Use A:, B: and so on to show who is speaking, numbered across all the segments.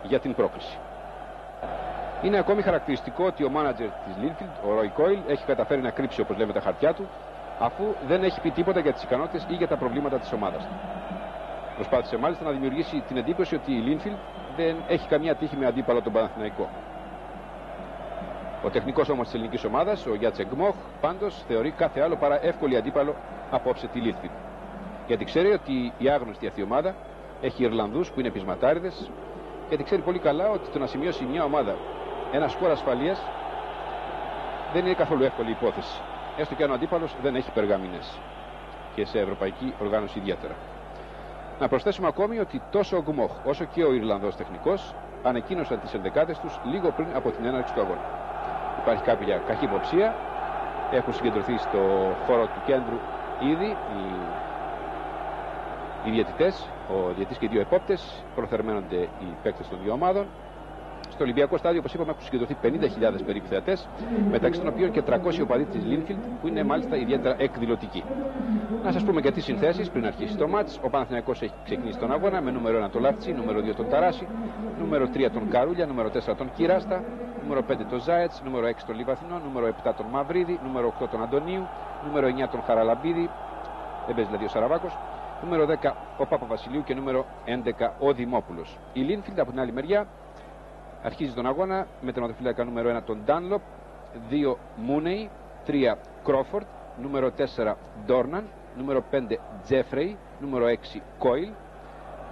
A: για την πρόκριση. Είναι ακόμη χαρακτηριστικό ότι ο μάνατζερ της Linfield, ο Roy Coyle, έχει καταφέρει να κρύψει, όπως λέμε, τα χαρτιά του, αφού δεν έχει πει τίποτα για τις ικανότητες ή για τα προβλήματα της ομάδας του. Προσπάθησε μάλιστα να δημιουργήσει την εντύπωση ότι η Linfield δεν έχει καμία τύχη με αντίπαλο τον Παναθηναϊκό. Ο τεχνικός όμως της ελληνικής ομάδας, ο Γιάτσεκ Γκμοχ, πάντως θεωρεί κάθε άλλο παρά εύκολη αντίπαλο απόψε τη Linfield. Γιατί ξέρει ότι η άγνωστη αυτή ομάδα έχει Ιρλανδούς που είναι πεισματάριδες, γιατί ξέρει πολύ καλά ότι το να σημειώσει μια ομάδα ένα σκορ ασφαλείας δεν είναι καθόλου εύκολη υπόθεση. Έστω και αν ο αντίπαλος δεν έχει περγαμηνές. Και σε ευρωπαϊκή οργάνωση ιδιαίτερα. Να προσθέσουμε ακόμη ότι τόσο ο Γκμοχ όσο και ο Ιρλανδός τεχνικός ανακοίνωσαν τις ενδεκάδες τους λίγο πριν από την έναρξη του αγώνα. Υπάρχει κάποια καχυποψία. Έχουν συγκεντρωθεί στο χώρο του κέντρου ήδη οι διαιτητές, ο διαιτητής και οι δύο επόπτες. Προθερμαίνονται οι παίκτες των δύο ομάδων. Στο Ολυμπιακό στάδιο, όπως είπαμε, έχουν συγκεντρωθεί 50.000 περίπου θεατές, μεταξύ των οποίων και 300 οπαδοί της Linfield, που είναι μάλιστα ιδιαίτερα εκδηλωτικοί. Να σας πούμε και τις συνθέσεις πριν αρχίσει το μάτς. Ο Παναθηναϊκός έχει ξεκινήσει τον αγώνα με νούμερο 1 τον Λαφτσί, νούμερο 2 τον Ταράση, νούμερο 3 τον Καρούλια, νούμερο 4 τον Κυράστα, νούμερο 5 τον Ζάετς, νούμερο 6 τον Λιβαθινό, νούμερο 7 τον Μαυρίδη, νούμερο 8 τον Αντωνίου, νούμερο 9 τον Χαραλαμπίδη, δεν παίζει δηλαδή ο Σαραβάκος, νούμερο 10 ο Παπαβασιλείου και νούμερο 11 ο Δημόπουλος. Η Linfield από την άλλη μεριά αρχίζει τον αγώνα με τερματοφύλακα νούμερο 1 τον Ντάνλοπ, 2 Μούνεϊ, 3 Κρόφορντ, νούμερο 4 Ντόρναν, νούμερο 5 Τζέφρεϊ, νούμερο 6 Κόιλ,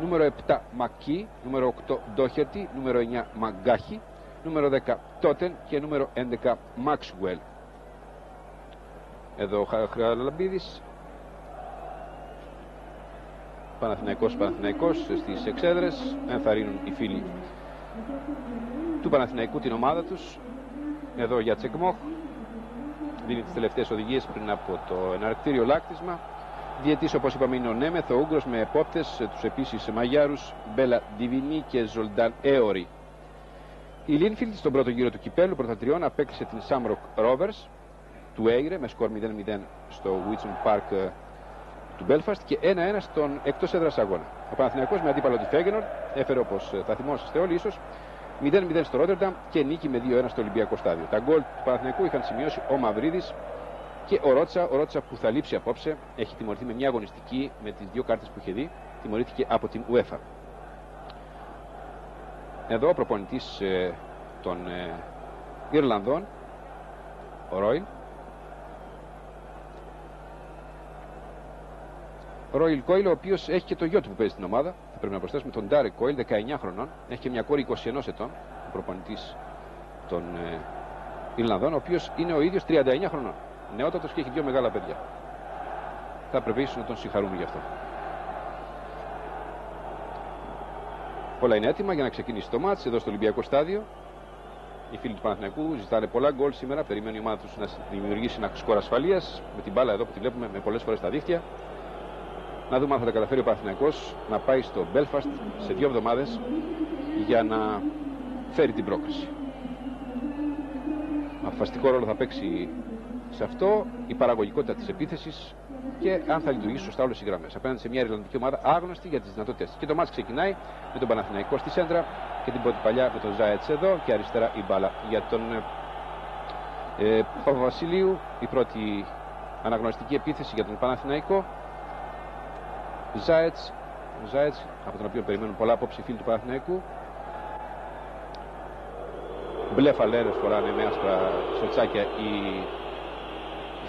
A: νούμερο 7 Μακκί, νούμερο 8 Ντόχερτι, νούμερο 9 Μαγκάχη, νούμερο 10 Τότεν και νούμερο 11 Μάξουελ. Εδώ ο Χαραλαμπίδης. Παναθηναϊκός στις εξέδρες. Ενθαρρύνουν οι φίλοι του Παναθηναϊκού την ομάδα τους. Εδώ για Τσεκμόχ δίνει τις τελευταίες οδηγίες πριν από το εναρκτήριο λάκτισμα. Διαιτής, όπως είπαμε, είναι ο Νέμεθ, ο Ούγγρος, με επόπτες τους επίσης Μαγιάρους, Μπέλα Ντιβινί και Ζολντάν Έωρι. Η Linfield στον πρώτο γύρο του κυπέλου πρωταθλητριών απέκλεισε την Shamrock Rovers του Έιρε με σκορ 0-0 στο Witching Park του Belfast και 1-1 στον εκτός έδρας αγώνα. Ο Παναθηναϊκός με αντίπαλο τη Φέγενορντ έφερε, όπως θα θυμόσαστε όλοι ίσως, 0-0 στο Ρότερνταμ και νίκη με 2-1 στο Ολυμπιακό στάδιο. Τα γκολ του Παναθηναϊκού είχαν σημειώσει ο Μαυρίδης και ο Ρότσα που θα λείψει απόψε. Έχει τιμωρηθεί με μια αγωνιστική με τις δύο κάρτες που είχε δει. Τιμωρήθηκε από την UEFA. Εδώ ο προπονητής των Ιρλανδών, ο Ρόιλ. Ο Ρόιλ Κόιλ, ο οποίος έχει και το γιο του που παίζει στην ομάδα. Θα πρέπει να προσθέσουμε τον Ντάρεκ Κόιλ, 19 χρονών. Έχει και μια κόρη 21 ετών, ο προπονητής των Ιρλανδών, ο οποίος είναι ο ίδιος 39 χρονών. Νεότατος και έχει δύο μεγάλα παιδιά. Θα πρέπει ίσως να τον συγχαρούμε γι' αυτό. Όλα είναι έτοιμα για να ξεκινήσει το μάτς εδώ στο Ολυμπιακό στάδιο. Οι φίλοι του Παναθηναϊκού ζητάνε πολλά γκολ σήμερα. Περιμένει η ομάδα τους να δημιουργήσει ένα σκορ ασφαλείας. Με την μπάλα εδώ που τη βλέπουμε με πολλές φορές στα δίχτυα. Να δούμε αν θα τα καταφέρει ο Παναθηναϊκός να πάει στο Belfast σε 2 εβδομάδες για να φέρει την πρόκριση. Αποφασιστικό ρόλο θα παίξει σε αυτό η παραγωγικότητα της επίθεσης και αν θα λειτουργήσει σωστά όλες οι γραμμές. Απέναντι σε μια Ιρλανδική ομάδα άγνωστη για τις δυνατότητες. Και το μάτς ξεκινάει με τον Παναθηναϊκό στη σέντρα και την πρώτη παλιά με τον Ζάετς εδώ και αριστερά η μπάλα για τον Παπαβασιλείου. Η πρώτη αναγνωριστική επίθεση για τον Παναθηναϊκό. Ζάετς, από τον οποίο περιμένουν πολλά απόψη οι φίλοι του Παναθηναϊκού. Μπλε φαλέρες φοράνε με άσπρα σοτσάκια οι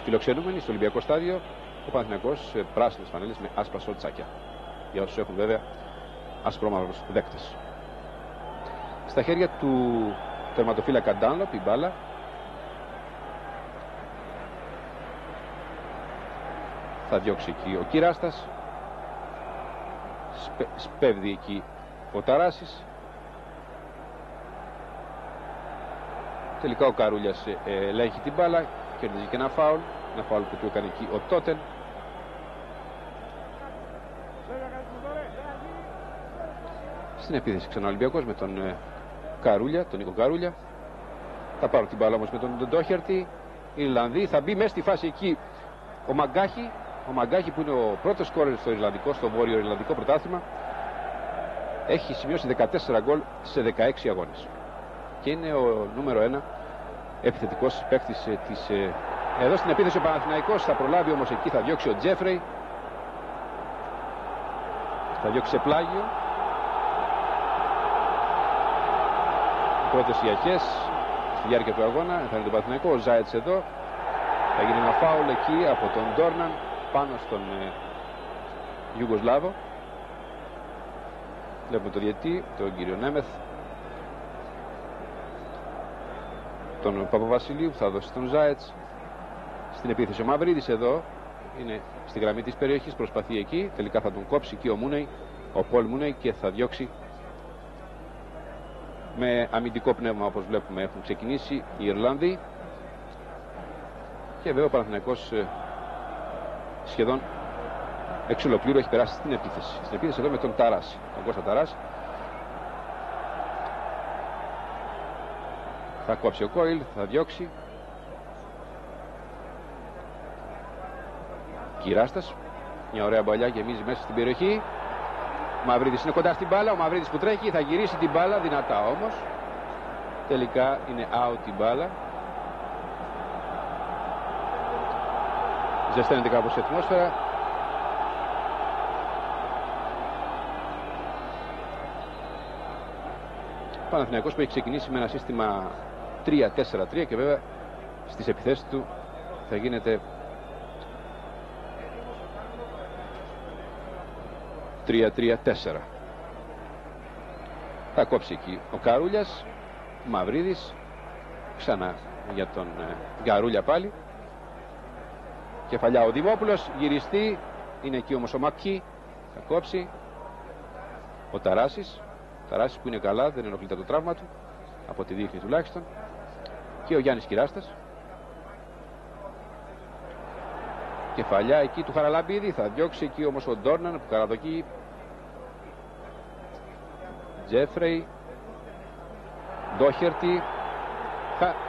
A: φιλοξενούμενοι στο Ολυμπιακό στάδιο. Ο Παναθηναϊκός πράσινες φανέλες με άσπρα σοτσάκια. Για όσους έχουν βέβαια ασπρόμαυρους δέκτες. Στα χέρια του τερματοφύλακα Ντάνλοπ η μπάλα. Θα διώξει εκεί ο Κυράστας. Σπέβδει εκεί ο Ταράσης. Τελικά ο Καρούλιας ελέγχει την μπάλα, κερδίζει και ένα φάουλ που του έκανε εκεί ο Τότεν. Στην επίθεση ξανά ο Ολυμπιακός με τον Καρούλια, τον Νίκο Καρούλια. Θα πάρουν την μπάλα όμως με τον Ντόχερτη. Οι Ιρλανδοί, θα μπει μέσα στη φάση εκεί ο Μαγκάχη. Ο Μαγκάχη που είναι ο πρώτος σκόρερ στο Ιρλανδικό, στο βόρειο Ιρλανδικό πρωτάθλημα. έχει σημειώσει 14 γκολ σε 16 αγώνες και είναι ο νούμερο 1 επιθετικός παίκτης της. Εδώ στην επίθεση ο Παναθηναϊκός θα προλάβει, όμως εκεί θα διώξει ο Τζέφρεϊ, θα διώξει σε πλάγιο. Οι πρώτες ιαχές στη διάρκεια του αγώνα θα είναι τον Παναθηναϊκό. Ο Ζάιτς εδώ, θα γίνει ένα φάουλ εκεί από τον Ντόρναν πάνω στον Ιουγκοσλάβο. Βλέπουμε τον διαιτητή, τον κύριο Νέμεθ, τον Παπαβασιλείου που θα δώσει τον Ζάιτς. Στην επίθεση ο Μαυρίδης εδώ είναι στη γραμμή της περιοχής, προσπαθεί εκεί, τελικά θα τον κόψει εκεί ο Μούνεϊ, ο Πολ Μούνεϊ, και θα διώξει με αμυντικό πνεύμα, όπως βλέπουμε έχουν ξεκινήσει οι Ιρλανδοί. Και βέβαια ο Παναθηναϊκός σχεδόν εξ ολοκλήρου έχει περάσει στην επίθεση. Στην επίθεση εδώ με τον Ταράση, τον Κώστα Ταράση. Θα κόψει ο Κόιλ, θα διώξει. Κυράστας, μια ωραία μπαλιά γεμίζει μέσα στην περιοχή. Ο Μαυρίδης είναι κοντά στην μπάλα, ο Μαυρίδης που τρέχει, θα γυρίσει την μπάλα, δυνατά όμως. Τελικά είναι out η μπάλα. Ζεσταίνεται κάπως η ατμόσφαιρα. Ο Παναθηναϊκός που έχει ξεκινήσει με ένα σύστημα 3-4-3 και βέβαια στις επιθέσεις του θα γίνεται 3-3-4. Θα κόψει εκεί ο Καρούλιας, ο Μαυρίδης, ξανά για τον Καρούλια πάλι. Κεφαλιά ο Δημόπουλος, γυριστή, είναι εκεί όμως ο Μακκί, θα κόψει. Ο Ταράσης, που είναι καλά, δεν ενοχλείται το τραύμα του, από τη δείχνει τουλάχιστον. Και ο Γιάννης Κυράστας. Κεφαλιά εκεί του Χαραλαμπίδη, θα διώξει εκεί όμως ο Ντόρναν που καραδοκεί. Τζέφρεϊ, Ντόχερτι.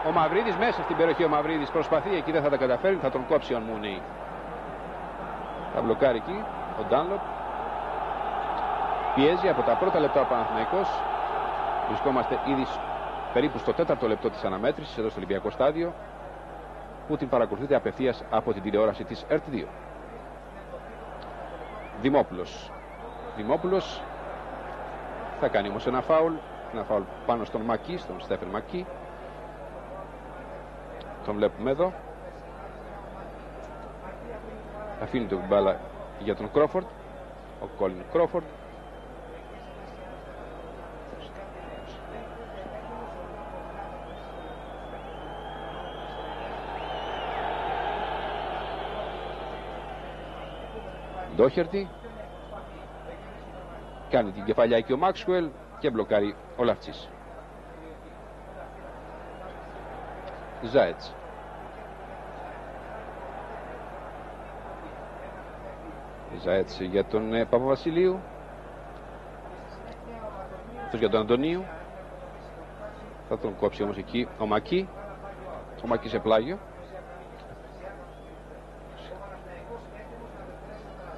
A: Ο Μαυρίδης μέσα στην περιοχή, ο Μαυρίδης προσπαθεί, εκεί δεν θα τα καταφέρει, θα τον κόψει ο Μούνεϊ. Θα μπλοκάρει εκεί ο Ντάνλοπ. Πιέζει από τα πρώτα λεπτά ο Παναθηναϊκός. Βρισκόμαστε ήδη περίπου στο 4ο λεπτό της αναμέτρησης εδώ στο Ολυμπιακό Στάδιο, που την παρακολουθείτε απευθείας από την τηλεόραση της ΕΡΤ2. Δημόπουλος θα κάνει όμως ένα φάουλ πάνω στον Μακκί, στον Στέφεν Μακκί. Τον βλέπουμε εδώ. Αφήνει την μπάλα για τον Κρόφορντ, ο Κόλιν Κρόφορντ. Ντόχερτι. Κάνει την κεφαλιά εκεί ο Μάξουελ και μπλοκάρει ο Λαφτσής. Ζάιτς. Ζάιτς για τον Παπαβασιλείου. Αυτός για τον Αντωνίου. Θα τον κόψει όμως εκεί ο Μακκί. Ο Μακκί σε πλάγιο.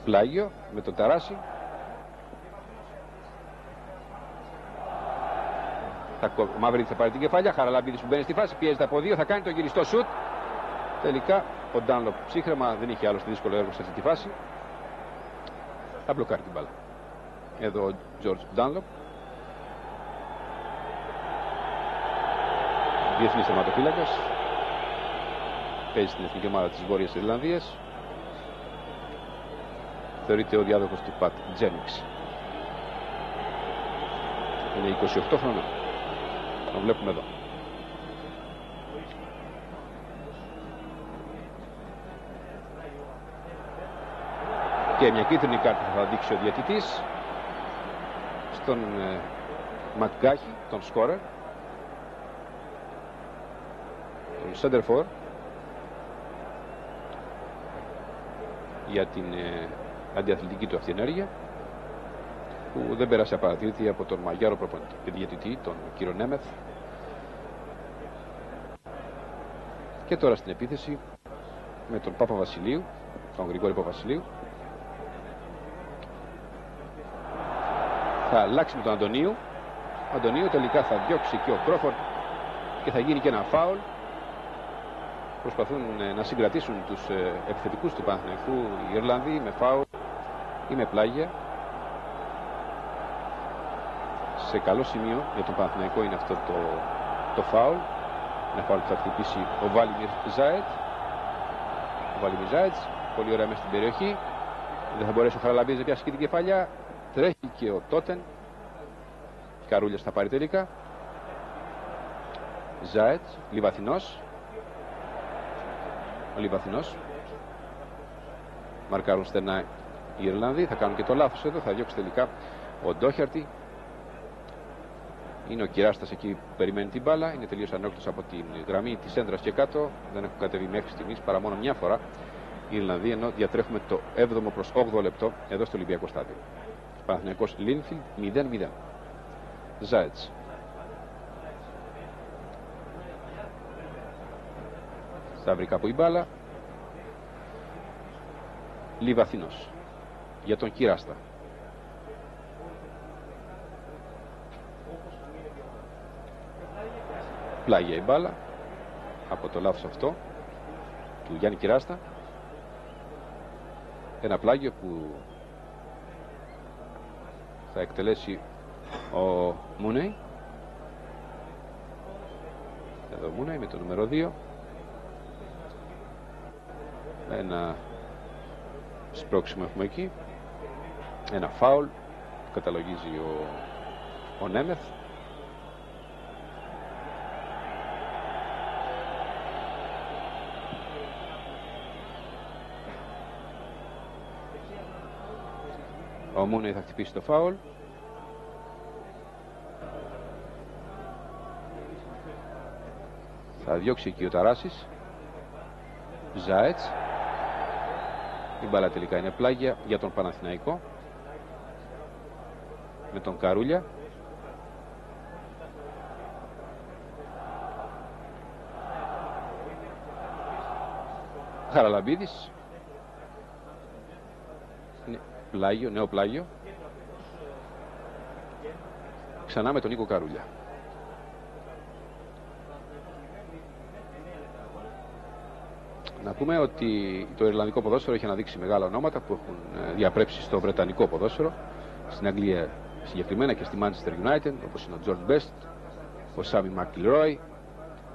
A: Πλάγιο με τον Ταράση. Ο Μαυρίδης θα πάρει την κεφάλια. Χαραλαμπίδης που μπαίνει στη φάση, πιέζεται από δύο, θα κάνει το γυριστό σουτ. Τελικά ο Ντάνλοπ ψύχρεμα, δεν είχε άλλο στη δύσκολο έργο σε αυτή τη φάση. Θα μπλοκάρει την μπάλα. Εδώ ο Τζορτζ Ντάνλοπ, διεθνής τερματοφύλακας, παίζει στην εθνική ομάδα της Βόρειας Ιρλανδίας. Θεωρείται ο διάδοχος του Πατ Τζένιξ. Είναι 28 χρόνια. Τον βλέπουμε εδώ. Και μια κίτρινη κάρτα θα δείξει ο διαιτητής στον Μακγκάχη, τον σκόρερ, τον Σέντερφορ, για την αντιαθλητική του αυτή ενέργεια, που δεν πέρασε απαρατήρητη από τον Μαγιάρο προπονητή και διαιτητή, τον κύριο Νέμεθ. Και τώρα στην επίθεση με τον Παπαβασιλείου, τον Γρηγόρη Παπαβασιλείου. Θα αλλάξει με τον Αντωνίου. Ο Αντωνίου τελικά θα διώξει και ο Κρόφορντ και θα γίνει και ένα φάουλ. Προσπαθούν να συγκρατήσουν τους επιθετικούς του Παναθηναϊκού οι Ιρλανδοί με φάουλ ή με πλάγια. Σε καλό σημείο για τον Παναθηναϊκό είναι αυτό το φάουλ. Ένα φάουλ που θα χτυπήσει ο Βάλιμιρ Ζάετ. Ο Βάλιμιρ Ζάετ, πολύ ωραία μέσα στην περιοχή. Δεν θα μπορέσει ο Χαραλαμπίδης να πιάσει και την κεφαλιά. Τρέχει και ο Τότεν. Καρούλιας θα πάρει τελικά. Ζάετ, Λιβαθινός. Ο Λιβαθινός. Μαρκάρουν στενά οι Ιρλανδοί. Θα κάνουν και το λάθος εδώ. Θα διώξει τελικά ο Ντόχερτι. Είναι ο Κυράστας εκεί που περιμένει την μπάλα. Είναι τελείως ανόκτος από την γραμμή της έντρας και κάτω. Δεν έχουν κατεβεί μέχρι στιγμής παρά μόνο μια φορά οι Ιρλανδοί, ενώ διατρέχουμε το 7ο προς 8ο λεπτό εδώ στο Ολυμπιακό Στάδιο. Παναθηναϊκός Λίνφιλντ 0-0. Ζάετς. Θα βρει κάπου η μπάλα. Λιβαθινός για τον Κυράστα. Πλάγια η μπάλα από το λάθος αυτό του Γιάννη Κυράστα. Ένα πλάγιο που θα εκτελέσει ο Μούνεϊ. Εδώ Μούνεϊ με το νούμερο 2. Ένα σπρώξιμο έχουμε εκεί. Ένα φάουλ που καταλογίζει ο Νέμεθ. Ο Μούνεϊ θα χτυπήσει το φάουλ. Θα διώξει εκεί ο Ταράσης. Ζάετς. Η μπάλα τελικά είναι πλάγια για τον Παναθηναϊκό. Με τον Καρούλια. Χαραλαμπίδης. Πλάγιο, νέο πλάγιο. Ξανά με τον Νίκο Καρούλια. Να πούμε ότι το Ιρλανδικό ποδόσφαιρο έχει αναδείξει μεγάλα ονόματα που έχουν διαπρέψει στο Βρετανικό ποδόσφαιρο. Στην Αγγλία συγκεκριμένα και στη Manchester United, όπως είναι ο George Best, ο Sammy McIlroy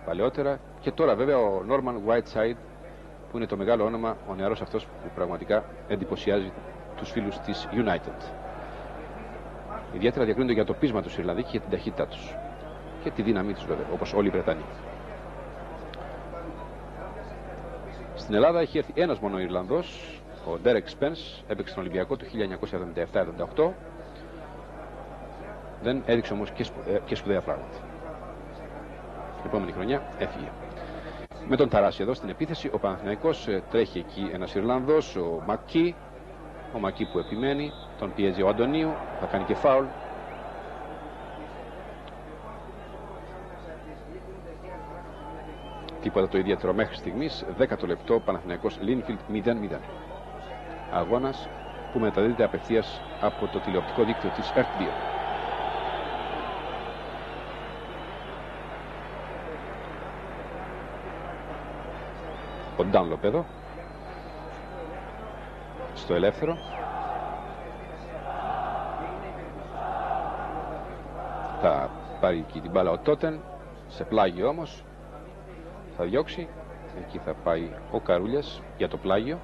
A: παλαιότερα, και τώρα βέβαια ο Norman Whiteside, που είναι το μεγάλο όνομα, ο νεαρός αυτός που πραγματικά εντυπωσιάζει τους φίλους της United. Ιδιαίτερα διακρίνονται για το πείσμα τους Ιρλανδοί και για την ταχύτητά τους και τη δύναμή τους βέβαια, όπως όλοι οι Βρετανοί. Στην Ελλάδα έχει έρθει ένας μόνο Ιρλανδός, ο Derek Spence, έπαιξε στον Ολυμπιακό του 1977-78. Δεν έδειξε όμως και σπουδαία πράγματα. Την επόμενη χρονιά έφυγε. Με τον Ταράση εδώ στην επίθεση, ο Παναθηναϊκός τρέχει εκεί ένας Ιρλανδός, ο Μακκί. Ο Μακκί που επιμένει, τον πιέζει ο Αντωνίου, θα κάνει και φάουλ. Τίποτα το ιδιαίτερο μέχρι στιγμής. 10ο λεπτό, Παναθηναϊκός Λίνφιλντ 0-0. Αγώνας που μεταδίδεται απευθείας από το τηλεοπτικό δίκτυο της Earth 2. Ο Ντάνλοπ εδώ στο ελεύθερο. Θα πάρει εκεί την μπάλα ο Τότεν, σε πλάγιο όμως. Θα διώξει. Εκεί θα πάει ο Καρούλιας για το πλάγιο.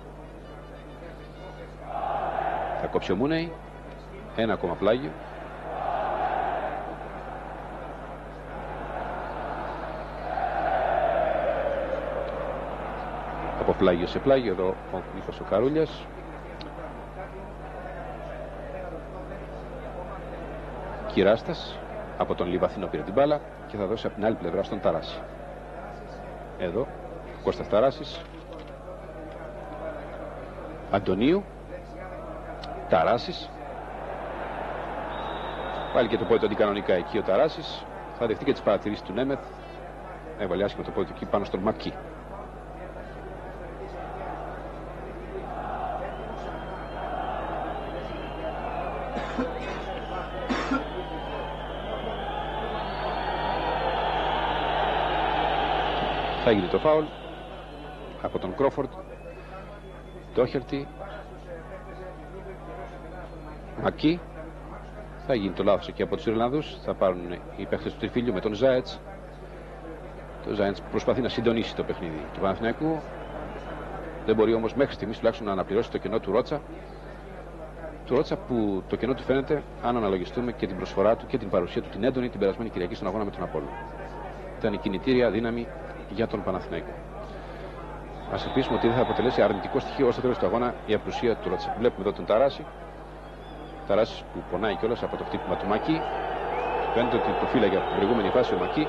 A: Θα κόψει ο Μούνεϊ. Ένα ακόμα πλάγιο. Από πλάγιο σε πλάγιο εδώ ο Νίκος ο Καρούλιας. Κυράστας από τον Λιβαθινό πήρε την μπάλα και θα δώσει από την άλλη πλευρά στον Ταράση. Εδώ Κώστας Ταράσης, Αντωνίου, Ταράσης. Πάλι και το πόδι του αντικανονικά εκεί ο Ταράσης. Θα δεχτεί και τις παρατηρήσεις του Νέμεθ. Έβαλε άσχημα το πόδι του εκεί πάνω στον Μακκί. Θα γίνει το φάουλ από τον Κρόφορντ. Ντόχερτι. Μακί. Θα γίνει το λάθος εκεί από τους Ιρλανδούς. Θα πάρουν οι παίχτες του τριφύλιου με τον Ζάετς. Το Ζάετς προσπαθεί να συντονίσει το παιχνίδι του Παναθηναϊκού. Δεν μπορεί όμως μέχρι στιγμής τουλάχιστον να αναπληρώσει το κενό του Ρότσα. Του Ρότσα που το κενό του φαίνεται, αν αναλογιστούμε και την προσφορά του και την παρουσία του την έντονη την περασμένη Κυριακή στον αγώνα με τον Απόλλωνα. Ήταν η κινητήρια δύναμη για τον Παναθηναϊκό. Ας ελπίσουμε ότι δεν θα αποτελέσει αρνητικό στοιχείο ως το τέλος του αγώνα η απουσία του Ρότσα. Βλέπουμε εδώ τον Ταράση. Ταράσης που πονάει κιόλας από το χτύπημα του Μακί. Φαίνεται ότι το φύλαγε από την προηγούμενη φάση ο Μακί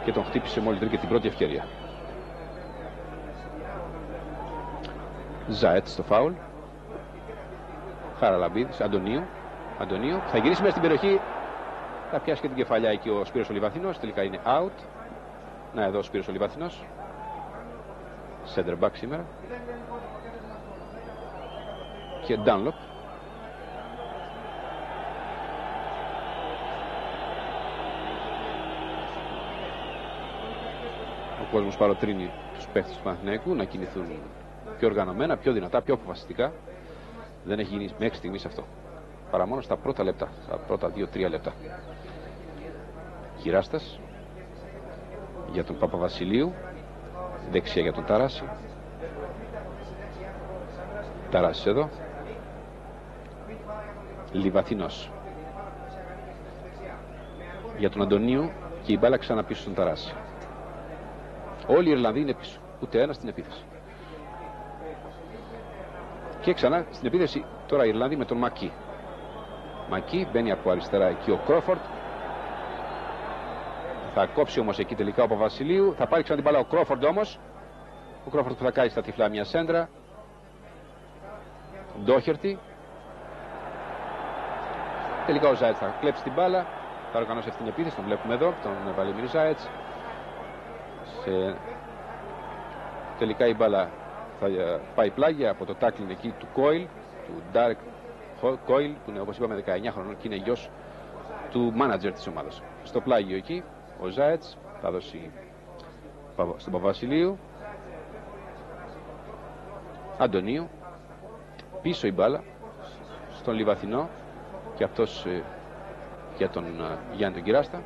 A: και τον χτύπησε μόλις βρήκε την πρώτη ευκαιρία. Ζάετ στο φάουλ. Χαραλαμπίδης, Αντωνίου. Θα γυρίσει μέσα στην περιοχή. Θα πιάσει και την κεφαλιά εκεί ο Σπύρος ο Λιβαθινός. Τελικά είναι out. Να εδώ ο Σπύρος ο Λιβαθινός. Center back σήμερα. Και Dunlop. Ο κόσμος παροτρύνει τους παίχτες του Παναθηναϊκού να κινηθούν πιο οργανωμένα, πιο δυνατά, πιο αποφασιστικά. Δεν έχει γίνει μέχρι στιγμής αυτό. Παρά μόνο στα πρώτα λεπτά, στα πρώτα 2-3 λεπτά. Κυράστας για τον Παπαβασιλείου, δεξιά για τον Ταράση. Ταράσης εδώ. Λιβαθινός για τον Αντωνίου και η μπάλα ξανά πίσω στον Ταράση. Όλοι οι Ιρλανδοί είναι πίσω, ούτε ένα στην επίθεση. Και ξανά στην επίθεση τώρα οι Ιρλανδοί με τον Μακί. Μακί μπαίνει από αριστερά εκεί ο Κρόφορντ. Θα κόψει όμως εκεί τελικά ο Παπαβασιλείου. Θα πάρει ξανά την μπάλα ο Κρόφορντ όμως. Ο Κρόφορντ που θα κάνει στα τυφλά μια σέντρα. Ντόχερτι. Τελικά ο Ζάετς θα κλέψει την μπάλα. Θα οργανώσει αυτή την επίθεση. Τον βλέπουμε εδώ, τον Βαλίμιρ Ζάετς. Τελικά η μπάλα θα πάει πλάγια από το τάκλιν εκεί του Κόιλ, του Ντάρεκ Κόιλ, που είναι όπως είπαμε 19 χρονών και είναι γιος του μάνατζερ της ομάδας. Στο πλάγιο εκεί ο Ζάετς θα δώσει στον Παπαβασιλείου. Αντωνίου. Πίσω η μπάλα στον Λιβαθινό και αυτός για τον Γιάννη τον Κυράστα.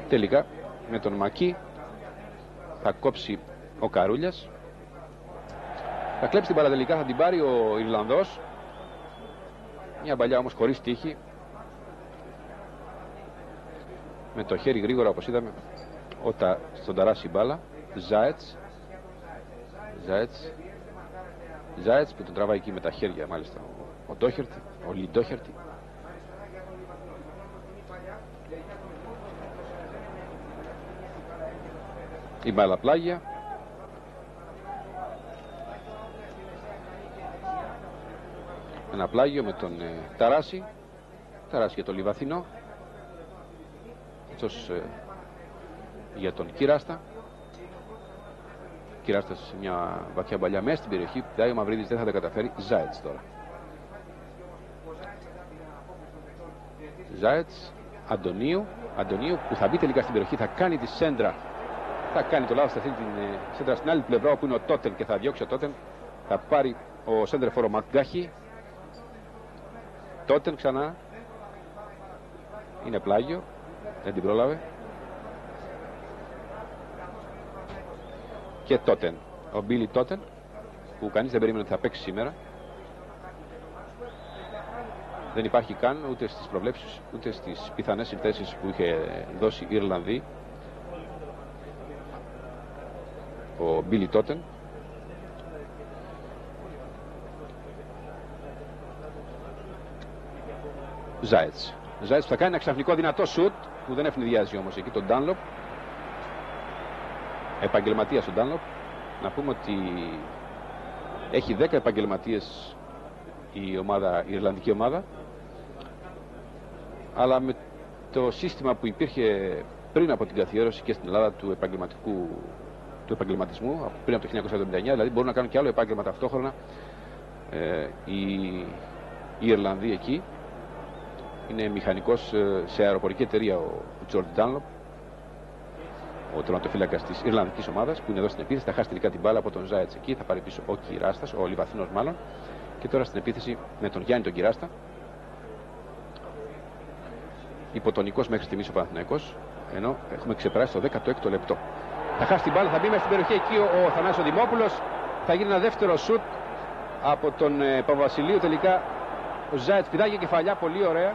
A: Τελικά με τον Μακί θα κόψει ο Καρούλιας. Θα κλέψει την μπάλα τελικά, θα την πάρει ο Ιρλανδός. Μια παλιά όμως χωρίς τύχη. Με το χέρι γρήγορα όπως είδαμε στον Ταράση μπάλα. Ζάετς που τον τραβάει εκεί με τα χέρια μάλιστα ο Ντόχερτι, ο Λι Ντόχερτι. Η μπάλα πλάγια. Ένα πλάγιο με τον Ταράση. Ταράση για τον Λιβαθινό. Αυτός για τον Κυράστα. Κυράστα σε μια βαθιά παλιά μέσα στην περιοχή. Δηλαδή ο Μαυρίδης δεν θα τα καταφέρει. Ζάετς τώρα. Ζάετς, Αντωνίου που θα μπει τελικά στην περιοχή. Θα κάνει τη σέντρα. Θα κάνει το λάθος, θα θέλει την σέντρα στην άλλη πλευρά όπου είναι ο Τότεν και θα διώξει ο Τότεν. Θα πάρει ο σέντρεφορ ο Μακγκάχη. Τότεν ξανά. Είναι πλάγιο. Δεν την πρόλαβε. Και Τότεν. Ο Μπίλι Τότεν που κανείς δεν περίμενε ότι θα παίξει σήμερα. Δεν υπάρχει καν ούτε στις προβλέψεις ούτε στις πιθανές συνθέσεις που είχε δώσει η Ιρλανδοί. Ο Μπίλι Τότεν. Ζάετς που θα κάνει ένα ξαφνικό δυνατό σουτ που δεν ευνηδιάζει όμως εκεί τον Ντάνλοπ. Επαγγελματίας ο Ντάνλοπ. Να πούμε ότι έχει 10 επαγγελματίες η Ιρλανδική ομάδα, αλλά με το σύστημα που υπήρχε πριν από την καθιέρωση και στην Ελλάδα του επαγγελματισμού πριν από το 1979, δηλαδή μπορούν να κάνουν και άλλο επάγγελμα ταυτόχρονα. οι Ιρλανδοί εκεί. Είναι μηχανικός σε αεροπορική εταιρεία ο Τζορτ Ντάνλοπ, ο τερματοφύλακας της Ιρλανδικής ομάδας, που είναι εδώ στην επίθεση. Θα χάσει τελικά την μπάλα από τον Ζάετς εκεί. Θα πάρει πίσω ο Κυράστας, ο Λιβαθινός μάλλον. Και τώρα στην επίθεση με τον Γιάννη τον Κυράστα. Υποτονικός μέχρι στιγμής ο Παναθηναϊκός, ενώ έχουμε ξεπεράσει το 16ο λεπτό. Θα χάσει την μπάλα, θα μπει μέσα στην περιοχή εκεί ο Θανάσης Δημόπουλος. Θα γίνει ένα δεύτερο σουτ από τον Παπαβασιλείου. Τελικά ο Ζάετς πηδάγει κεφαλιά, πολύ ωραία.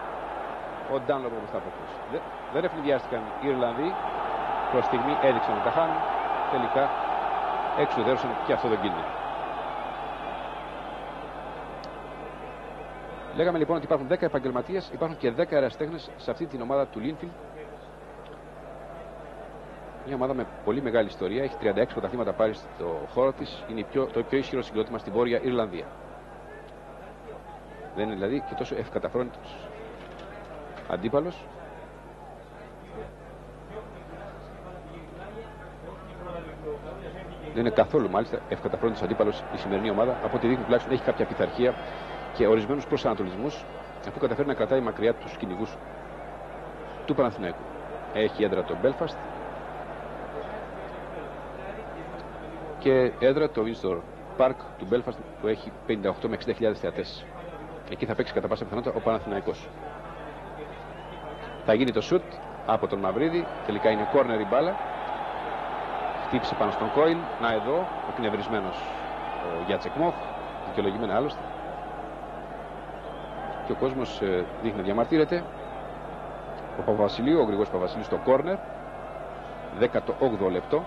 A: Ο Ντάνλοπ όμως θα αποκλείσει. Δεν ευνηδιάστηκαν οι Ιρλανδοί. Προς στιγμή έδειξαν ότι τα χάνουν. Τελικά εξουδέρωσαν και αυτό τον κίνδυνο. Λέγαμε λοιπόν ότι υπάρχουν 10 επαγγελματίες, υπάρχουν και 10 ερασιτέχνες σε αυτή την ομάδα του Linfield. Μια ομάδα με πολύ μεγάλη ιστορία, έχει 36 πρωταθλήματα πάρει στο χώρο της, είναι το πιο ισχυρό συγκρότημα στην Βόρεια Ιρλανδία. Δεν είναι δηλαδή και τόσο ευκαταφρόνητος αντίπαλος. Δεν είναι καθόλου μάλιστα ευκαταφρόνητος αντίπαλος η σημερινή ομάδα, από ό,τι δείχνει τουλάχιστον έχει κάποια πειθαρχία και ορισμένους προσανατολισμούς, αφού καταφέρει να κρατάει μακριά τους κυνηγούς του Παναθηναϊκού. Έχει έδρα το Belfast και έδρα το Windsor Park του Belfast, που έχει 58 με 60.000 θεατές. Εκεί θα παίξει κατά πάσα πιθανότητα ο Παναθηναϊκός. Θα γίνει το σουτ από τον Μαυρίδη, τελικά είναι corner η μπάλα. Χτύπησε πάνω στον Κόιλ, να εδώ, ο κνευρισμένος ο Γιάτσεκ Μοχ, δικαιολογημένα άλλωστε. Και ο κόσμος δείχνει να διαμαρτύρεται. Ο Παπαβασιλείου, ο Γρηγόρης Παπαβασιλείου στο κόρνερ, 18ο λεπτό.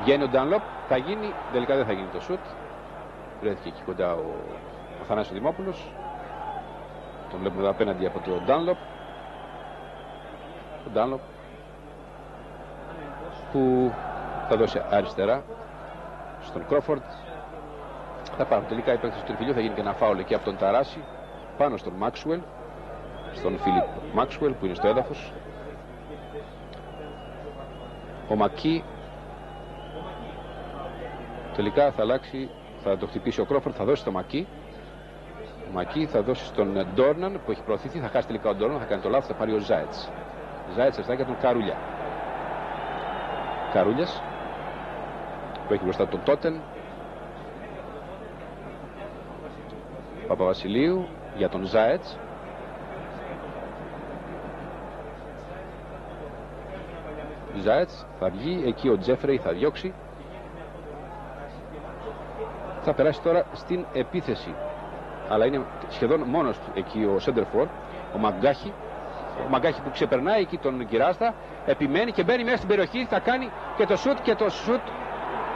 A: Βγαίνει ο Ντάνλοπ, θα γίνει, τελικά δεν θα γίνει το σουτ. Βρέθηκε εκεί κοντά ο Θανάσης Δημόπουλος. Τον βλέπουμε εδώ απέναντι από τον Ντάνλοπ. Ο Ντάνλοπ που θα δώσει αριστερά στον Κρόφορντ. Θα πάρουν τελικά οι παίκτες του τριφυλιού, θα γίνει και ένα φάουλ εκεί από τον Ταράση πάνω στον Μάξουελ, στον Φίλιπ Μάξουελ που είναι στο έδαφος. Ο Μακί τελικά θα αλλάξει, θα το χτυπήσει ο Κρόφορντ, θα δώσει στο Μακί. Ο Μακί θα δώσει στον Ντόρναν που έχει προωθηθεί, θα χάσει τελικά ο Ντόρναν, θα κάνει το λάθος, θα πάρει ο Ζάετς. Ζάετς αριστερά για τον Καρούλια. Καρούλιας που έχει μπροστά τον Τότεν. Παπαβασιλείου για τον Ζάετς. Ζάετς θα βγει, εκεί ο Τζέφρεϊ θα διώξει. Θα περάσει τώρα στην επίθεση, αλλά είναι σχεδόν μόνος του εκεί ο Σέντερφορ, ο Μαγκάχη. Ο Μαγκάχη που ξεπερνάει εκεί τον Κυράστα, επιμένει και μπαίνει μέσα στην περιοχή, θα κάνει και το σουτ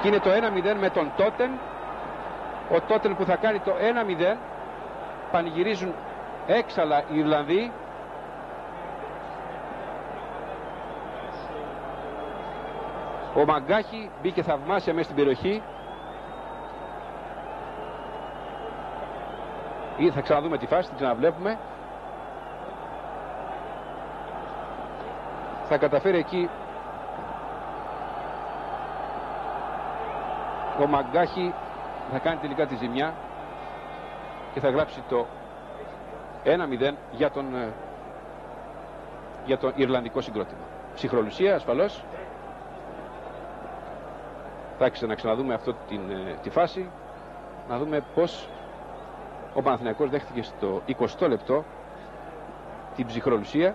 A: και είναι το 1-0 με τον Τότεν. Ο Τότεν που θα κάνει το 1-0. Πανηγυρίζουν έξαλα οι Ιρλανδοί. Ο Μαγκάχη μπήκε θαυμάσια μέσα στην περιοχή. Ή θα ξαναδούμε τη φάση, την ξαναβλέπουμε. Θα καταφέρει εκεί ο Μαγκάχη, θα κάνει τελικά τη ζημιά και θα γράψει το 1-0 για τον Ιρλανδικό συγκρότημα. Ψυχρολουσία ασφαλώς. Θα άρχισε να ξαναδούμε αυτή τη φάση, να δούμε πως ο Παναθηναϊκός δέχτηκε στο 20ο λεπτό την ψυχρολουσία.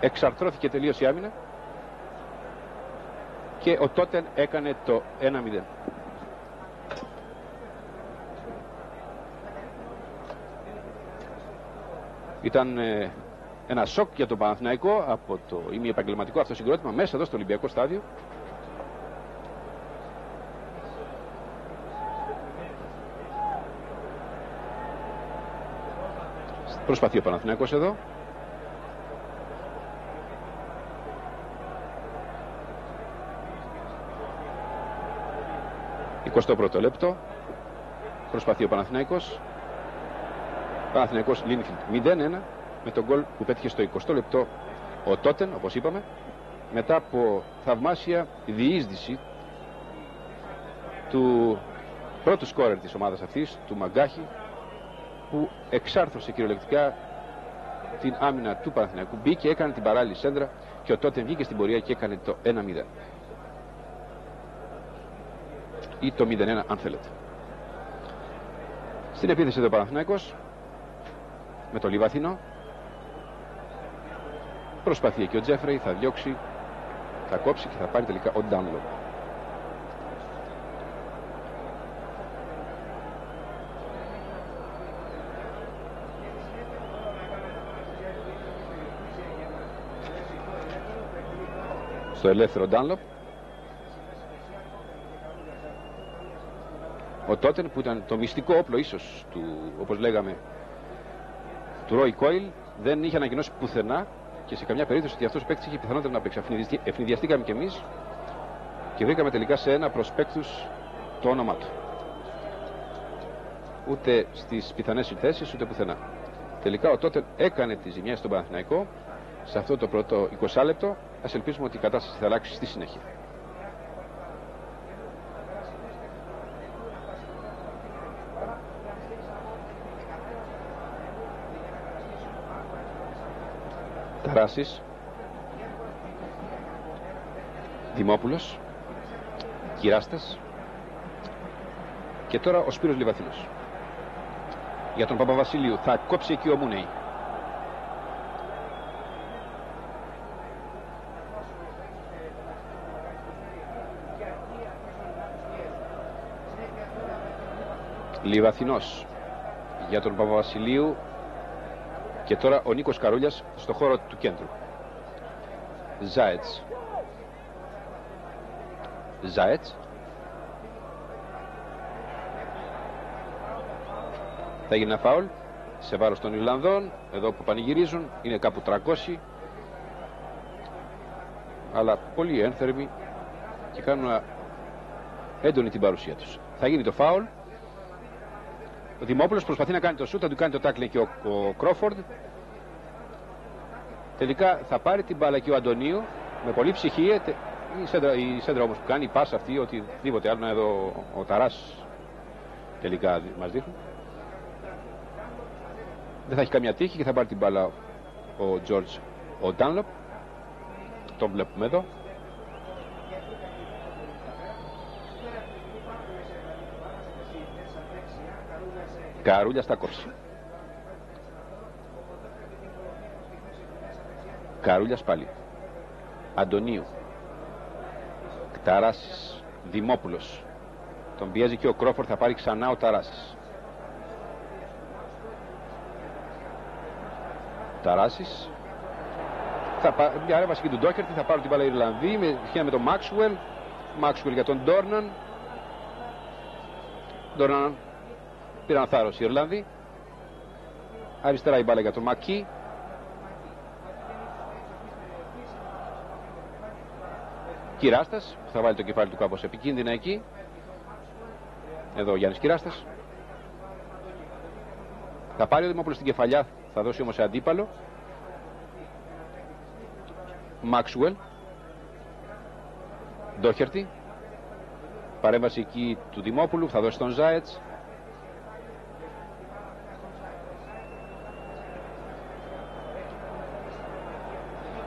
A: Εξαρτρώθηκε τελείως η άμυνα και ο Τότεν έκανε το 1-0. Ήταν ένα σοκ για τον Παναθηναϊκό από το ημιεπαγγελματικό αυτό συγκρότημα μέσα εδώ στο Ολυμπιακό στάδιο. Προσπαθεί ο Παναθηναϊκός εδώ. Στο πρώτο λεπτό προσπαθεί ο Παναθηναϊκός. Παναθηναϊκός Linfield 0-1. με τον γκολ που πέτυχε στο 20ο λεπτό ο Τότεν, όπως είπαμε, μετά από θαυμάσια διείσδυση του πρώτου σκόρερ της ομάδας αυτής, του Μαγκάχη, που εξάρθρωσε κυριολεκτικά την άμυνα του Παναθηναϊκού. Μπήκε, έκανε την παράλληλη σέντρα και ο Τότεν βγήκε στην πορεία και έκανε το 1-0 ή το 0-1 αν θέλετε. Στην επίθεση του Παναθηναϊκός με το Λιβαθινό προσπαθεί εκεί ο Τζέφρεϊ, θα διώξει, θα κόψει και θα πάρει τελικά ο Ντάνλοπ. Στο ελεύθερο Ντάνλοπ ο Τότεν, που ήταν το μυστικό όπλο ίσως του, όπως λέγαμε, του Ρόι Κόιλ, δεν είχε ανακοινώσει πουθενά και σε καμιά περίπτωση ότι αυτός ο παίκτης είχε πιθανότητα να παίξει. Ευνηδιαστήκαμε κι εμείς και βρήκαμε τελικά σε ένα προσπέκτους το όνομά του. Ούτε στις πιθανές συνθέσεις ούτε πουθενά. Τελικά ο Τότεν έκανε τη ζημιά στον Παναθηναϊκό σε αυτό το πρώτο 20 λεπτό. Ας ελπίσουμε ότι η κατάσταση θα αλλάξει στη συνέχεια. Ταράσης, Δημόπουλος, Κυράστας και τώρα ο Σπύρος Λιβαθινός. Για τον Παπαβασιλείου θα κόψει εκεί ο Μούνεϊ. Λιβαθινός για τον Παπαβασιλείου και τώρα ο Νίκος Καρούλιας στο χώρο του κέντρου. Ζάετς. Θα γίνει ένα φάουλ σε βάρος των Ιρλανδών, εδώ που πανηγυρίζουν, είναι κάπου 300, αλλά πολύ ένθερμοι και κάνουν έντονη την παρουσία τους. Θα γίνει το φάουλ. Ο Δημόπουλος προσπαθεί να κάνει το σούτ, θα του κάνει το τάκλε και ο Κρόφορντ. Τελικά θα πάρει την μπάλα και ο Αντωνίου με πολύ ψυχή. Η σέντρα όμως που κάνει, η πάσα αυτή, οτιδήποτε άλλο, εδώ ο Ταράς τελικά μας δείχνει. Δεν θα έχει καμιά τύχη και θα πάρει την μπάλα ο Τζόρτζ, ο Ντάνλοπ. Τον βλέπουμε εδώ. Καρούλια στα κόψη. Καρούλιας πάλι. Αντωνίου. Ταράσης. Δημόπουλος. Τον πιέζει και ο Κρόφορντ, θα πάρει ξανά ο Ταράσης. Ταράσης. Μια ρέβαση και του Ντόκερτη, θα πάρουν την μπάλα οι Ιρλανδοί με τον Μάξουελ. Μάξουελ για τον Ντόρναν. Ντόρναν πήραν θάρρος οι Ιρλανδοί. Αριστερά η μπάλα για τον Μακί. Κυράστας που θα βάλει το κεφάλι του κάπως επικίνδυνα εκεί. Εδώ ο Γιάννης Κυράστας. Θα πάρει ο Δημόπουλος στην κεφαλιά, θα δώσει όμως σε αντίπαλο. Μάξουελ. Ντόχερτη. Παρέμβαση εκεί του Δημόπουλου, θα δώσει τον Ζάετς.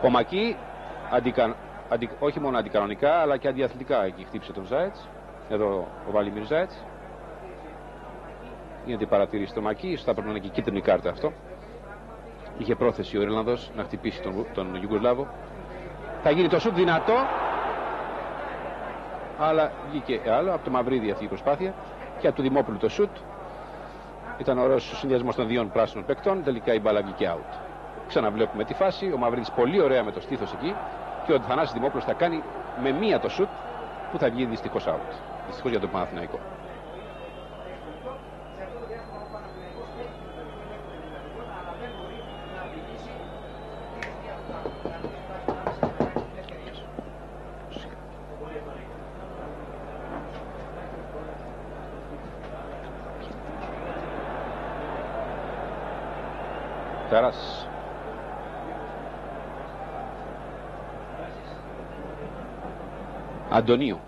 A: Ο Μακί όχι μόνο αντικανονικά αλλά και αντιαθλητικά εκεί χτύπησε τον Ζάετς. Εδώ ο Βαλιμίρ Ζάετς. Γίνεται η παρατήρηση στο Μακί, ίσως θα πρέπει να είναι και κίτρινη κάρτα αυτό. Είχε πρόθεση ο Ιρλανδός να χτυπήσει τον Ιουγκοσλάβο. Θα γίνει το σουτ δυνατό, αλλά βγήκε άλλο από το Μαυρίδη αυτή η προσπάθεια και από το Δημόπουλου το σουτ. Ήταν ωραίος ο συνδυασμός των δύο πράσινων παικτών, τελικά η μπάλα βγήκε out. Ξαναβλέπουμε τη φάση, ο Μαυρίδης πολύ ωραία με το στήθος εκεί και ο Θανάσης Δημόπουλος θα κάνει με μία το σουτ που θα βγει δυστυχώς out. Δυστυχώς για τον Παναθηναϊκό. Ταράς Αντωνίου.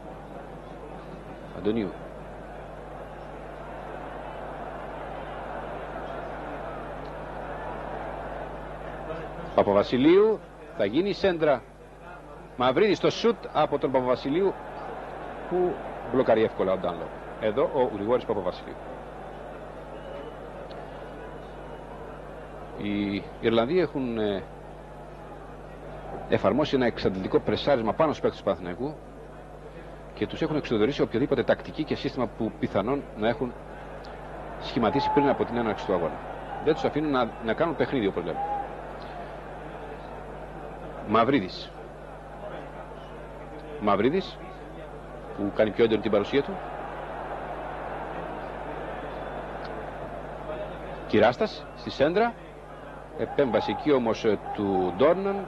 A: Παπαβασιλείου, θα γίνει η σέντρα. Μαυρίδης στο σουτ από τον Παπαβασιλείου που μπλοκαρεί εύκολα ο Ντάνλοπ. Εδώ ο Γρηγόρης Παπαβασιλείου. Οι Ιρλανδοί έχουν εφαρμόσει ένα εξαντλητικό πρεσάρισμα πάνω στους παίκτες του Παναθηναϊκού και τους έχουν εξοδορήσει οποιοδήποτε τακτική και σύστημα που πιθανόν να έχουν σχηματίσει πριν από την έναρξη του αγώνα. Δεν τους αφήνουν να κάνουν παιχνίδι, όπως λέμε. Μαυρίδης που κάνει πιο έντονη την παρουσία του. Κυράστας στη σέντρα. Επέμβαση εκεί όμως του Ντόρναν.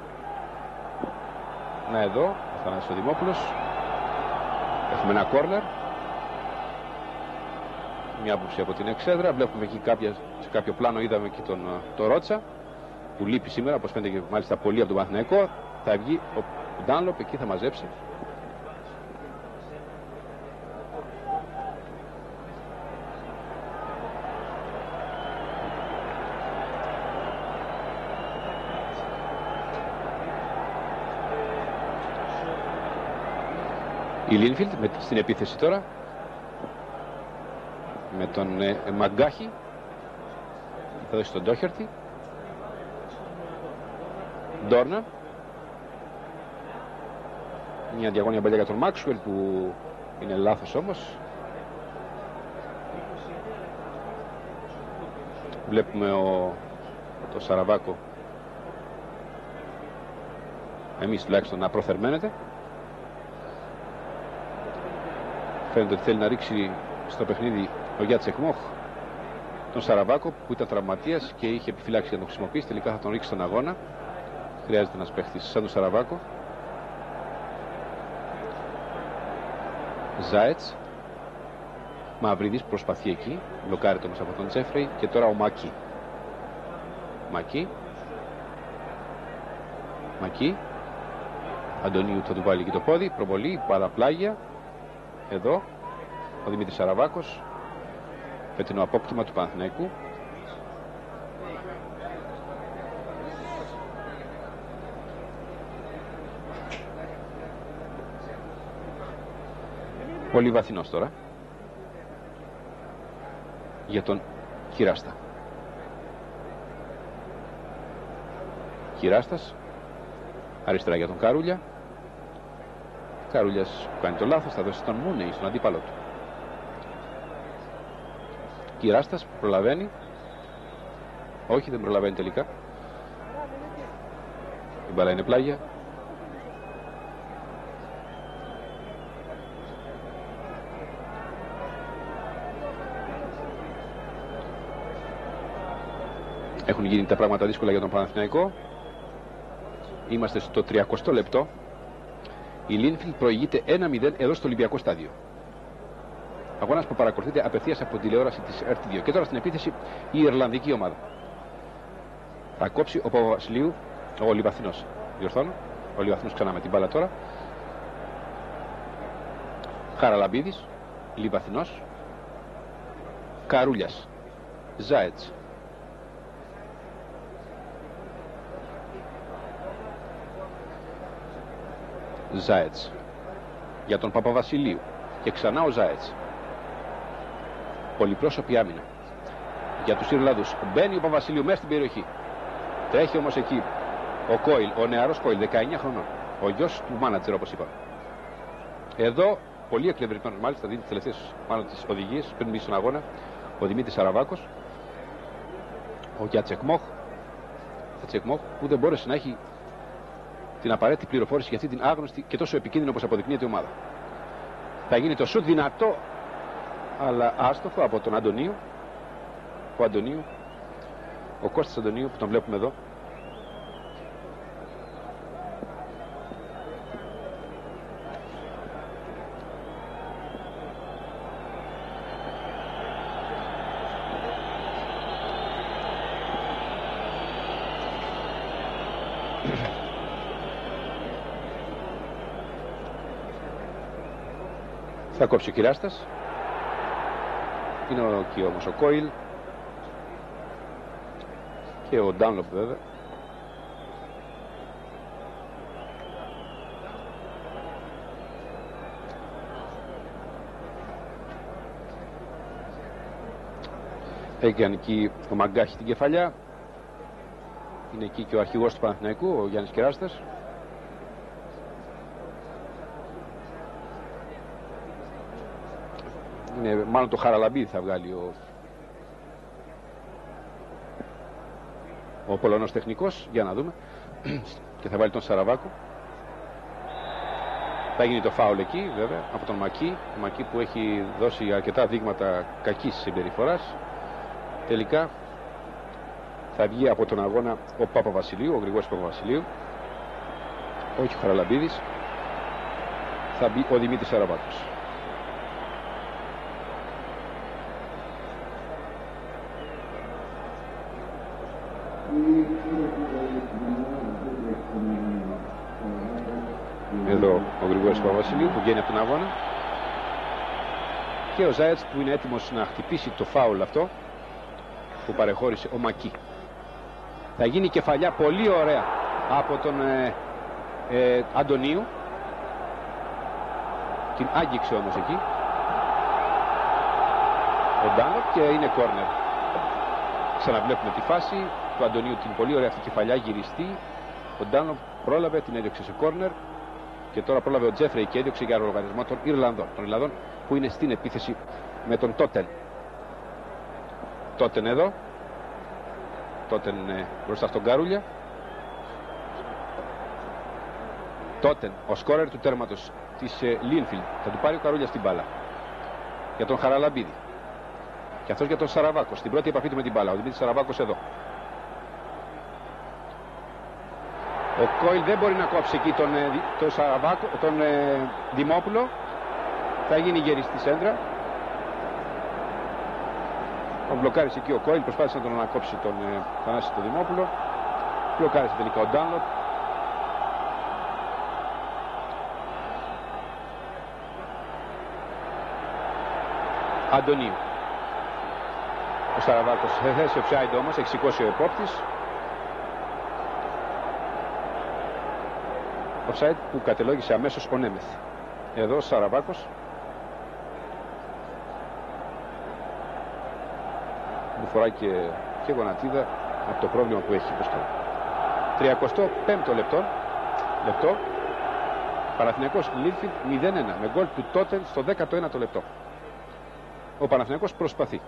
A: Να εδώ, ο Θανάσης ο Δημόπουλος. Έχουμε ένα κόρνερ. Μια άποψη από την εξέδρα. Βλέπουμε εκεί σε κάποιο πλάνο είδαμε εκεί τον Ρότσα που λείπει σήμερα, όπως φαίνεται και μάλιστα πολύ από τον Παναθηναϊκό. Θα βγει ο Ντάνλοπ, εκεί θα μαζέψει. Η Λίνφιλντ στην επίθεση τώρα με τον Μαγκάχη. Θα δώσει τον Ντόχερτη. Ντόρνα. Μια διαγώνια παλιά για τον Μάξουελ που είναι λάθος όμως. Βλέπουμε το Σαραβάκο, εμείς τουλάχιστον, να προθερμαίνεται. Φαίνεται ότι θέλει να ρίξει στο παιχνίδι ο Γιάτσεκ Μοχ τον Σαραβάκο που ήταν τραυματίας και είχε επιφυλάξει για να τον χρησιμοποιήσει. Τελικά θα τον ρίξει στον αγώνα. Χρειάζεται ένας παίχτης σαν τον Σαραβάκο. Ζάετς. Μαυρίδης προσπαθεί εκεί. Μπλοκάρεται όμως από τον Τζέφρεϊ. Και τώρα ο Μακί. Αντωνίου θα του βάλει εκεί το πόδι. Προβολή, παραπλάγια. Εδώ ο Δημήτρης Σαραβάκος. Φετινό απόκτημα του Παναθηναϊκού. Πολύ βαθινός τώρα για τον Κυράστα. Κυράστας αριστερά για τον Καρούλια. Καρούλιας που κάνει το λάθος, θα δώσει τον Μούνεϊ, στον αντίπαλο του. Κυράστας προλαβαίνει. Όχι, δεν προλαβαίνει τελικά. Η μπάλα είναι πλάγια. Έχουν γίνει τα πράγματα δύσκολα για τον Παναθηναϊκό. Είμαστε στο 30ο λεπτό. Η Λίνφιλντ προηγείται 1-0 εδώ στο Ολυμπιακό στάδιο. Αγώνας που παρακολουθείται απευθείας από την τηλεόραση της RT2. Και τώρα στην επίθεση η Ιρλανδική ομάδα. Θα κόψει ο Παπαβασιλείου, ο Λιβαθινός. Διορθώνω. Ο Λιβαθινός ξανά με την μπάλα τώρα. Χαραλαμπίδης, Λιβαθινός. Καρούλιας. Ζάετς. Ζάετς για τον Παπαβασιλείου και ξανά ο Ζάετς. Πολυπρόσωπη άμυνα για τους Ιρλανδούς. Μπαίνει ο Παπαβασιλείου μέσα στην περιοχή. Τρέχει όμως εκεί ο Κόιλ, ο νεαρός Κόιλ, 19 χρονών, ο γιος του μάνατζερ όπως είπα. Εδώ πολύ εκλευρημένος, μάλιστα δίνει τις τελευταίες πάνω τις οδηγίες πριν μπει στον αγώνα ο Δημήτρης Σαραβάκος, ο Γιάτσεκ Μοχ που δεν μπόρεσε να έχει την απαραίτητη πληροφόρηση για αυτή την άγνωστη και τόσο επικίνδυνη όπως αποδεικνύεται ομάδα. Θα γίνει το σουτ δυνατό αλλά άστοχο από τον Αντωνίου. Ο Κώστας Αντωνίου που τον βλέπουμε εδώ. Θα κόψει ο Κυράστας. Είναι εκεί όμως ο Κόιλ και ο Ντάνλοπ βέβαια. Έκανε εκεί ο Μαγκάχη την κεφαλιά. Είναι εκεί και ο αρχηγός του Παναθηναϊκού, ο Γιάννης Κυράστας. Είναι μάλλον το Χαραλαμπίδη θα βγάλει ο Πολωνός τεχνικός, για να δούμε. Και θα βάλει τον Σαραβάκο. Θα γίνει το φάουλ εκεί βέβαια από τον Μακί. Ο Μακί που έχει δώσει αρκετά δείγματα κακής συμπεριφοράς. Τελικά θα βγει από τον αγώνα ο Παπαβασιλείου, ο Γρηγόρης Παπαβασιλείου, όχι ο Χαραλαμπίδης. Θα μπει ο Δημήτρης Σαραβάκος. Εδώ ο Γρηγόρης Παπαβασιλείου που βγαίνει από τον αγώνα και ο Ζάιατς που είναι έτοιμος να χτυπήσει το φάουλ αυτό που παρεχώρησε ο Μακί. Θα γίνει κεφαλιά πολύ ωραία από τον Αντωνίου. Την άγγιξε όμως εκεί ο Ντάνλοπ και είναι κόρνερ. Ξαναβλέπουμε τη φάση του Αντωνίου, την πολύ ωραία αυτή κεφαλιά γυριστή. Ο Ντάνλοπ πρόλαβε, την έδιωξε σε κόρνερ και τώρα πρόλαβε ο Τζέφρεϊ και έδιωξε για οργανισμό των Ιρλανδών. Των Ιρλανδών που είναι στην επίθεση με τον Τότεν. Τότεν εδώ. Τότεν μπροστά στον Καρούλια. Τότεν ο σκόρερ του τέρματος της Λίνφιλντ. Θα του πάρει ο Καρούλια στην μπάλα για τον Χαραλαμπίδη και αυτός για τον Σαραβάκο στην πρώτη επαφή του με την μπάλα. Ο Δημήτρης Σαραβάκος εδώ. Ο Κόιλ δεν μπορεί να κόψει εκεί τον Σαραβάκο, τον Δημόπουλο. Θα γίνει γεριστή σέντρα. Τον μπλοκάρισε εκεί ο Κόιλ, προσπάθησε να τον ανακόψει τον Θανάση τον Δημόπουλο. Μπλοκάρισε τελικά ο Ντάνλοπ. Αντωνίου. Ο Σαραβάκος σε θέση offside όμως, έχει σηκώσει ο επόπτης. Offside που κατελόγησε αμέσως ο Νέμεθ. Εδώ ο Σαραβάκος. Μου φοράει και γονατίδα από το πρόβλημα που έχει μπροστά. 35ο λεπτό. Παναθηναϊκός Λίνφιλντ 0-1 με γκολ του Τότεν στο 19ο λεπτό. Ο Παναθηναϊκός προσπαθεί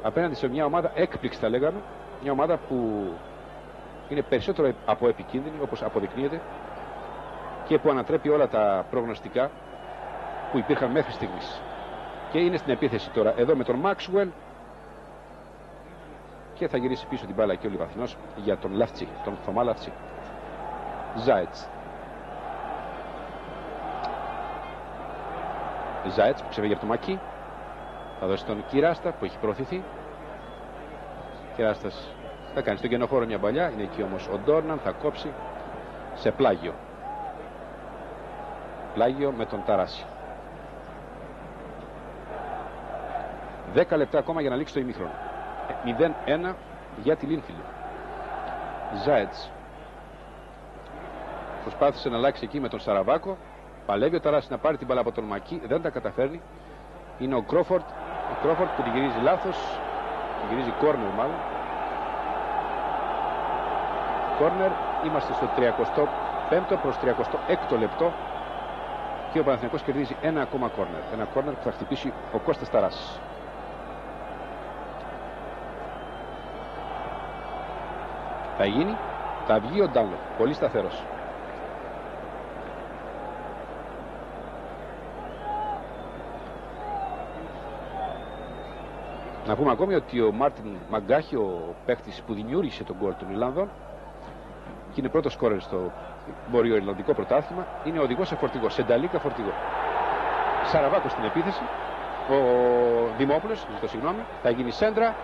A: απέναντι σε μια ομάδα έκπληξη θα λέγαμε, μια ομάδα που είναι περισσότερο από επικίνδυνη όπως αποδεικνύεται και που ανατρέπει όλα τα προγνωστικά που υπήρχαν μέχρι στιγμής. Και είναι στην επίθεση τώρα εδώ με τον Μάξουελ και θα γυρίσει πίσω την μπάλα και ο Λιβαθινός για τον Λαφτσί, τον Θωμά Λαφτσί. Ζάετς που ξεφεύγει από το Μακί. Θα δώσει τον Κυράστα που έχει προωθηθεί. Κυράστας θα κάνει στον κενοχώρο μια παλιά. Είναι εκεί όμως ο Ντόρναν, θα κόψει σε πλάγιο. Πλάγιο με τον Ταράση. 10 λεπτά ακόμα για να λήξει το ημίχρονο. 0-1 για τη Λίνφιλντ. Ζάετς προσπάθησε να αλλάξει εκεί με τον Σαραβάκο. Παλεύει ο Ταράσης να πάρει την μπάλα από τον Μακί. Δεν τα καταφέρνει. Είναι ο Κρόφορντ. Ο Κρόφορντ που την γυρίζει λάθος. Την γυρίζει κόρνερ μάλλον. Κόρνερ. Είμαστε στο 35ο προς 36ο λεπτό. Και ο Παναθηναϊκός κερδίζει ένα ακόμα κόρνερ. Ένα κόρνερ που θα χτυπήσει ο Κώστας Ταράσης. Θα γίνει. Θα βγει ο Ντάνλοπ. Πολύ σταθερός. Να πούμε ακόμη ότι ο Μάρτιν Μαγκάχη, ο παίκτης που δημιούργησε τον γκολ των Ιρλανδών και είναι πρώτος σκόρερ στο βορειοϊρλανδικό πρωτάθλημα, είναι οδηγός σε φορτηγό, σε Νταλίκα φορτηγό. Σαραβάκος στην επίθεση, ο Δημόπουλος, ζητώ συγγνώμη, θα γίνει σέντρα.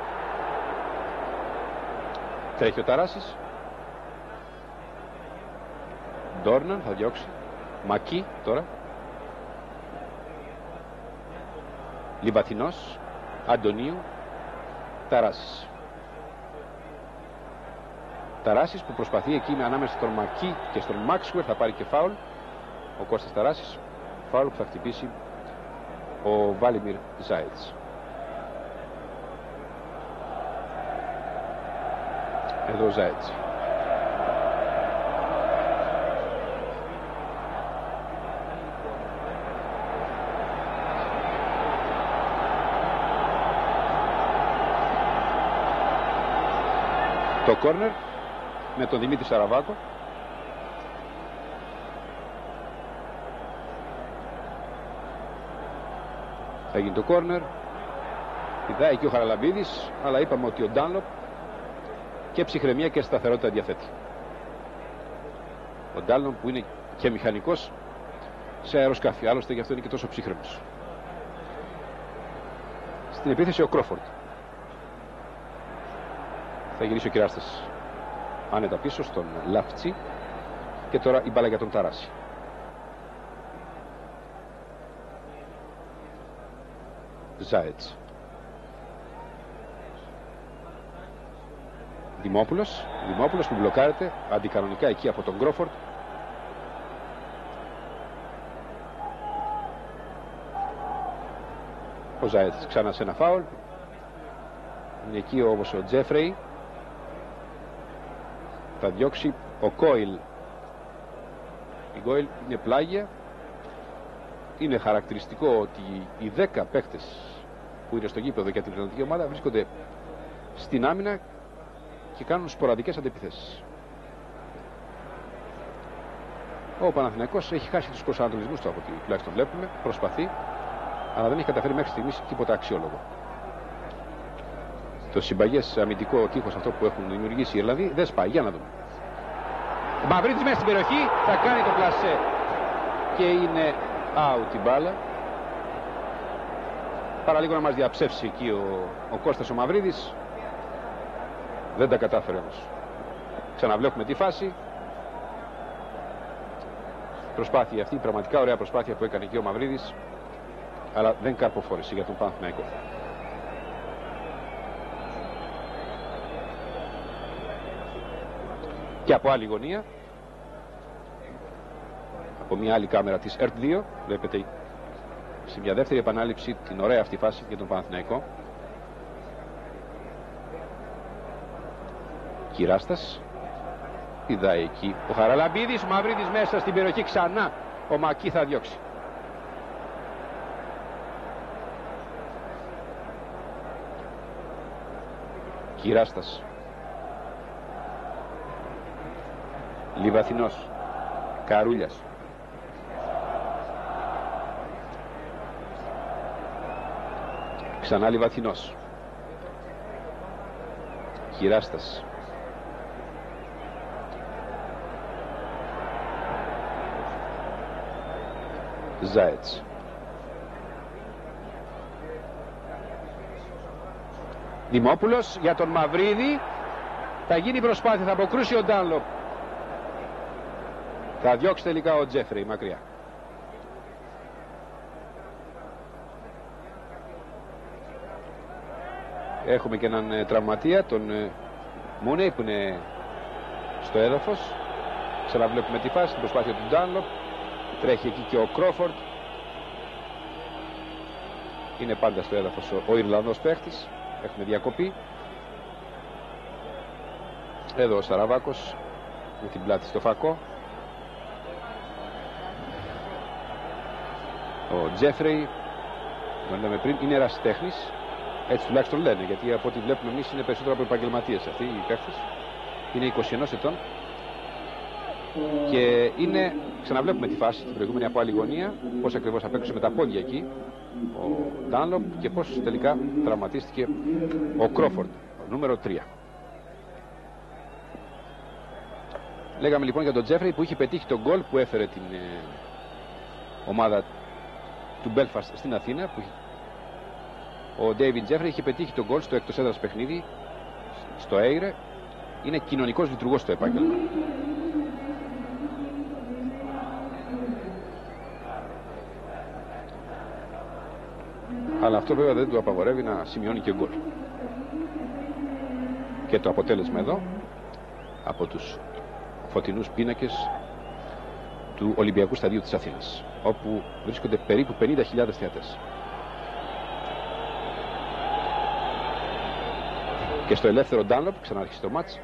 A: Τρέχει ο Ταράσης. Ντόρναν θα διώξει. Μακί τώρα. Λιβαθινός, Αντωνίου, Ταράσης. Ταράσης που προσπαθεί εκεί ανάμεσα στον Μακί και στον Μάξουερ, θα πάρει και φάουλ ο Κώστας Ταράσης, φάουλ που θα χτυπήσει ο Βάλιμιρ Ζάιτς. Εδώ ο Ζάιτς. Το κόρνερ με τον Δημήτρη Σαραβάκο. Θα γίνει το κόρνερ. Πηδάει και ο Χαραλαμπίδης, αλλά είπαμε ότι ο Ντάνλοπ και ψυχραιμία και σταθερότητα διαθέτει. Ο Ντάνλοπ που είναι και μηχανικός σε αεροσκάφη, άλλωστε γι' αυτό είναι και τόσο ψύχρεμος. Στην επίθεση ο Κρόφορντ. Θα γυρίσει ο Κυράστας άνετα πίσω στον Λαφτσί και τώρα η μπάλα για τον Ταράση. Ζάετς. Δημόπουλος που μπλοκάρεται αντικανονικά εκεί από τον Κρόφορντ. Ο Ζάετς ξανά σε ένα φάουλ. Είναι εκεί όμως ο Τζέφρεϊ. Θα διώξει ο Κόιλ. Η Κόιλ είναι πλάγια. Είναι χαρακτηριστικό ότι οι 10 παίκτες που είναι στο γήπεδο για την Ιρλανδική ομάδα βρίσκονται στην άμυνα και κάνουν σποραδικές αντεπιθέσεις. Ο Παναθηναϊκός έχει χάσει τους προσανατολισμούς του, από ό,τι τουλάχιστον βλέπουμε. Προσπαθεί, αλλά δεν έχει καταφέρει μέχρι στιγμής τίποτα αξιόλογο. Το συμπαγές αμυντικό τείχος αυτό που έχουν δημιουργήσει οι Ιρλανδοί δεν σπάει. Για να δούμε. Ο Μαυρίδης μέσα στην περιοχή θα κάνει το πλασέ και είναι out η μπάλα. Παραλίγο να μας διαψεύσει εκεί ο Κώστας ο Μαυρίδης. Δεν τα κατάφερε όμως. Ξαναβλέπουμε τη φάση. Προσπάθεια αυτή, πραγματικά ωραία προσπάθεια που έκανε και ο Μαυρίδης, αλλά δεν καρποφόρησε για τον Παναθηναϊκό. Και από άλλη γωνία, από μια άλλη κάμερα της ΕΡΤ2, βλέπετε σε μια δεύτερη επανάληψη την ωραία αυτή φάση για τον Παναθηναϊκό. Κυράστας, πηδάει εκεί ο Χαραλαμπίδης, ο Μαυρίδης μέσα στην περιοχή ξανά, ο Μακί θα διώξει. Κυράστας, Λιβαθινός, Καρούλιας, ξανά Λιβαθινός, Κυράστας, Ζάετς, Δημόπουλος για τον Μαυρίδη. Θα γίνει προσπάθεια, θα αποκρούσει ο Ντάνλοπ. Θα διώξει τελικά ο Τζέφρεϊ μακριά. Έχουμε και έναν τραυματία, τον Μούνεϊ, που είναι στο έδαφος. Ξαναβλέπουμε τη φάση, την προσπάθεια του Ντάνλοπ. Τρέχει εκεί και ο Κρόφορντ. Είναι πάντα στο έδαφος ο Ιρλανδός παίχτης. Έχουμε διακοπή. Εδώ ο Σαραβάκος με την πλάτη στο φακό. Ο Τζέφρεϊ, τον λέμε πριν, είναι ερασιτέχνης. Έτσι τουλάχιστον λένε, γιατί από ό,τι βλέπουμε εμείς είναι περισσότερο από επαγγελματίες αυτοί οι παίχτες. Είναι 21 ετών. Και είναι, ξαναβλέπουμε τη φάση την προηγούμενη από άλλη γωνία, πώς ακριβώς απέκτησε με τα πόδια εκεί ο Ντάνλοπ και πώς τελικά τραυματίστηκε ο Κρόφορντ, νούμερο 3. Λέγαμε λοιπόν για τον Τζέφρεϊ που είχε πετύχει τον γκολ που έφερε την ομάδα του Μπέλφαστ στην Αθήνα. Που ο Ντέιβιντ Τζέφρεϊ είχε πετύχει τον γκολ στο εκτός έδρας παιχνίδι στο Έιρε. Είναι κοινωνικός λειτουργός στο επάγγελμα. Αλλά αυτό βέβαια δεν του απαγορεύει να σημειώνει και γκολ. Και το αποτέλεσμα εδώ από τους φωτεινούς πίνακες του Ολυμπιακού Σταδίου της Αθήνας, όπου βρίσκονται περίπου 50.000 θεατές. Και στο ελεύθερο Ντάνλοπ ξανάρχισε το μάτς.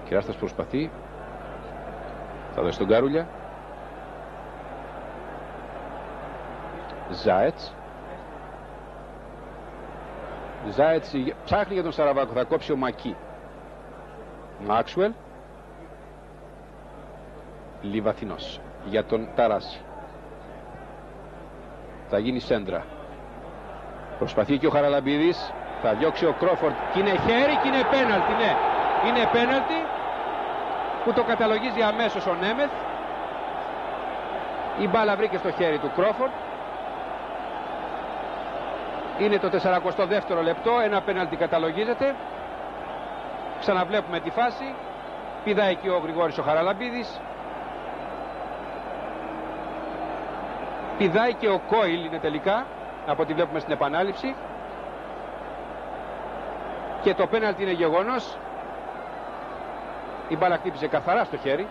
A: Κυράστας προσπαθεί, θα δώσει τον Καρούλια. Ζάετς ψάχνει για τον Σαραβάκο, θα κόψει ο Μακί. Μάξουελ. Λιβαθινός για τον Ταράση. Θα γίνει σέντρα. Προσπαθεί και ο Χαραλαμπίδης. Θα διώξει ο Κρόφορντ και είναι χέρι και είναι πέναλτι. Ναι, είναι πέναλτι που το καταλογίζει αμέσως ο Νέμεθ. Η μπάλα βρήκε στο χέρι του Κρόφορντ. Είναι το 42ο λεπτό, ένα πέναλτι καταλογίζεται. Ξαναβλέπουμε τη φάση. Πηδάει εκεί ο Γρηγόρης ο Χαραλαμπίδης. Πηδάει και ο Κόιλ είναι τελικά, από ό,τι βλέπουμε στην επανάληψη. Και το πέναλτι είναι γεγονός. Η μπάλα χτύπησε καθαρά στο χέρι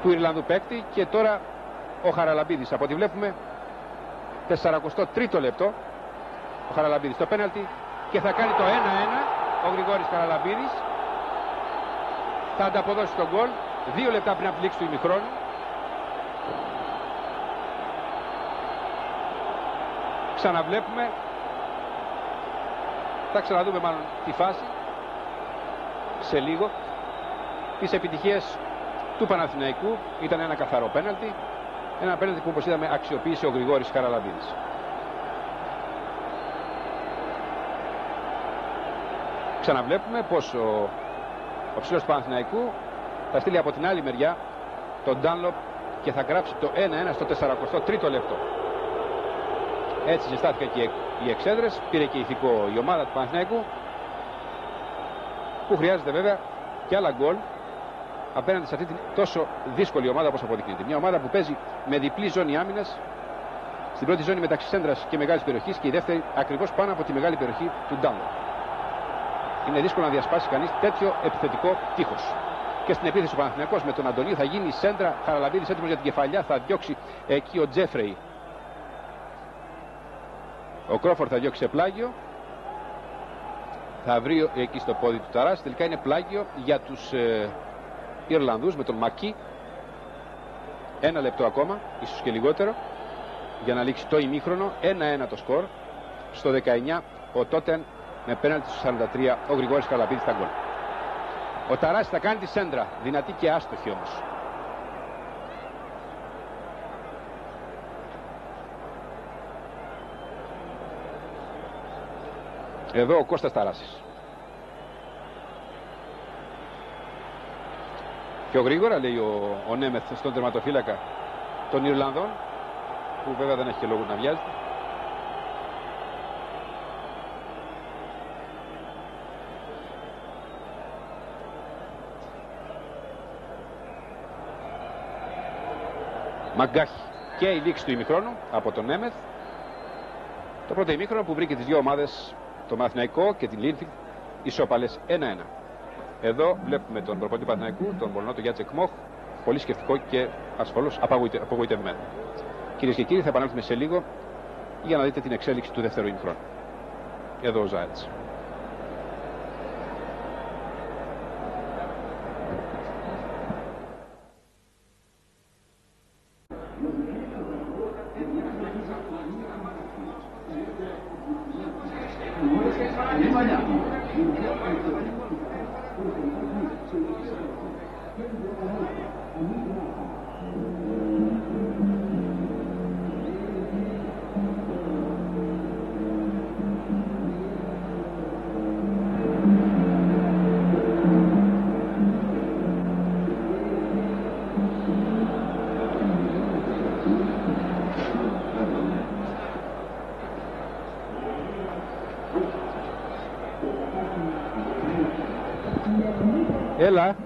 A: του Ιρλανδού παίκτη. Και τώρα ο Χαραλαμπίδης, από ό,τι βλέπουμε, 43ο λεπτό, ο Χαραλαμπίδης το πέναλτι και θα κάνει το 1-1 ο Γρηγόρης Χαραλαμπίδης. Θα ανταποδώσει τον γκολ 2 λεπτά πριν από τη λήξη του ημιχρόνου. Ξαναβλέπουμε, θα ξαναδούμε μάλλον τη φάση σε λίγο. Τις επιτυχίες του Παναθηναϊκού, ήταν ένα καθαρό πέναλτι. Ένα πέναλτι που, όπως είδαμε, αξιοποίησε ο Γρηγόρης Χαραλαμπίδης. Ξαναβλέπουμε πως ο ψηλός του Παναθηναϊκού θα στείλει από την άλλη μεριά τον Ντάνλοπ και θα γράψει το 1-1 στο 43ο λεπτό. Έτσι ζεστάθηκαν και οι εξέδρες, πήρε και ηθικό η ομάδα του Παναθηναϊκού, που χρειάζεται βέβαια και άλλα γκολ απέναντι σε αυτή την τόσο δύσκολη ομάδα όπως αποδεικνύεται. Μια ομάδα που παίζει με διπλή ζώνη άμυνας, στην πρώτη ζώνη μεταξύ σέντρας και μεγάλης περιοχής και η δεύτερη ακριβώς πάνω από τη μεγάλη περιοχή του Ντάνλοπ. Είναι δύσκολο να διασπάσει κανείς τέτοιο επιθετικό τείχος. Και στην επίθεση ο Παναθηναϊκός με τον Αντωνίου θα γίνει σέντρα. Χαραλαμπίδης έτοιμος για την κεφαλιά, θα διώξει εκεί ο Τζέφρεϊ. Ο Κρόφορντ θα διώξει σε πλάγιο. Θα βρει εκεί στο πόδι του Ταράς. Τελικά είναι πλάγιο για τους Ιρλανδούς με τον Μακί. 1 λεπτό ακόμα, ίσως και λιγότερο, για να λήξει το ημίχρονο. 1-1 το σκορ. Στο 19 ο Τότεν με πέναλτι στο 43 ο Γρηγόρης Χαραλαμπίδης στα γκολ. Ο Ταράς θα κάνει τη σέντρα, δυνατή και άστοχη όμως. Εδώ ο Κώστας Ταράσης. Πιο γρήγορα, λέει ο Νέμεθ στον τερματοφύλακα των Ιρλανδών, που βέβαια δεν έχει και λόγο να βιάζεται. Μαγκάχη και η λήξη του ημιχρόνου από τον Νέμεθ. Το πρώτο ημίχρονο που βρήκε τις δύο ομάδες, το Παναθηναϊκό και την Λίνφιλντ, ισόπαλες 1-1. Εδώ βλέπουμε τον προπονητή Παναθηναϊκού, τον Πολωνό, τον Γιάτσεκ Μοχ, πολύ σκεφτικό και ασφαλώς απογοητευμένο. Κυρίες και κύριοι, θα επανέλθουμε σε λίγο για να δείτε την εξέλιξη του δεύτερου ημιχρόνου. Εδώ ο Ζάετς. Έλα.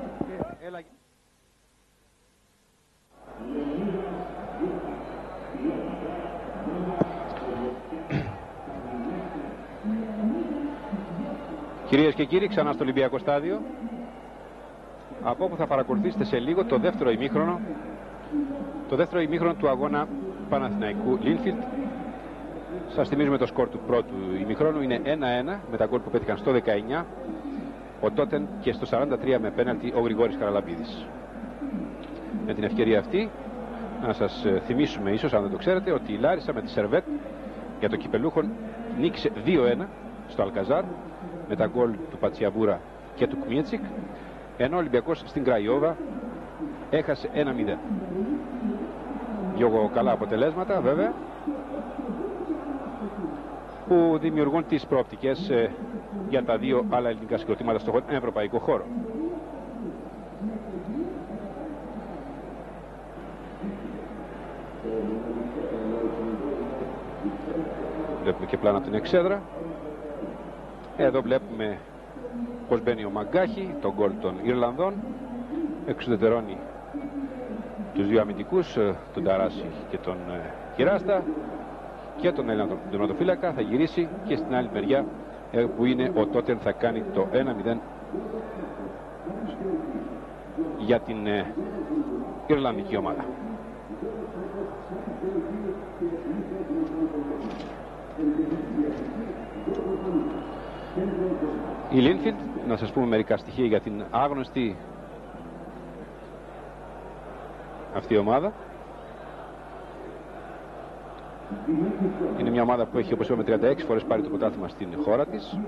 A: Κυρίες και κύριοι, ξανά στο Ολυμπιακό Στάδιο, από όπου θα παρακολουθήσετε σε λίγο το δεύτερο ημίχρονο, του αγώνα Παναθηναϊκού Linfield. Σας θυμίζουμε το σκορ του πρώτου ημιχρόνου είναι 1-1 με τα γκολ που πέτυχαν στο 19 ο Τότεν και στο 43 με πέναλτι ο Γρηγόρης Χαραλαμπίδης. Με την ευκαιρία αυτή να σας θυμίσουμε, ίσως αν δεν το ξέρετε, ότι η Λάρισα με τη Σερβέτ για το κυπελούχο νίκησε 2-1 στο Αλκαζάρ με τα γκολ του Πατσιαβούρα και του Κμιέτσικ, ενώ ο Ολυμπιακός στην Κραϊόβα έχασε 1-0. Δύο καλά αποτελέσματα βέβαια που δημιουργούν τις προοπτικές για τα δύο άλλα ελληνικά συγκροτήματα στον ευρωπαϊκό χώρο. Βλέπουμε και πλάνα από την εξέδρα. Εδώ βλέπουμε πως μπαίνει ο Μαγκάχη, τον γκολ των Ιρλανδών, εξουδετερώνει τους δύο αμυντικούς, τον Ταράση και τον Κυράστα, και τον Έλληνα τον τερματοφύλακα. Θα γυρίσει και στην άλλη μεριά που είναι ο Τότεν θα κάνει το 1-0 για την Ιρλανδική ομάδα. Η Linfield, να σας πούμε μερικά στοιχεία για την άγνωστη αυτή η ομάδα. Είναι μια ομάδα που έχει, όπως είπαμε, 36 φορές πάρει το πρωτάθλημα στην χώρα της.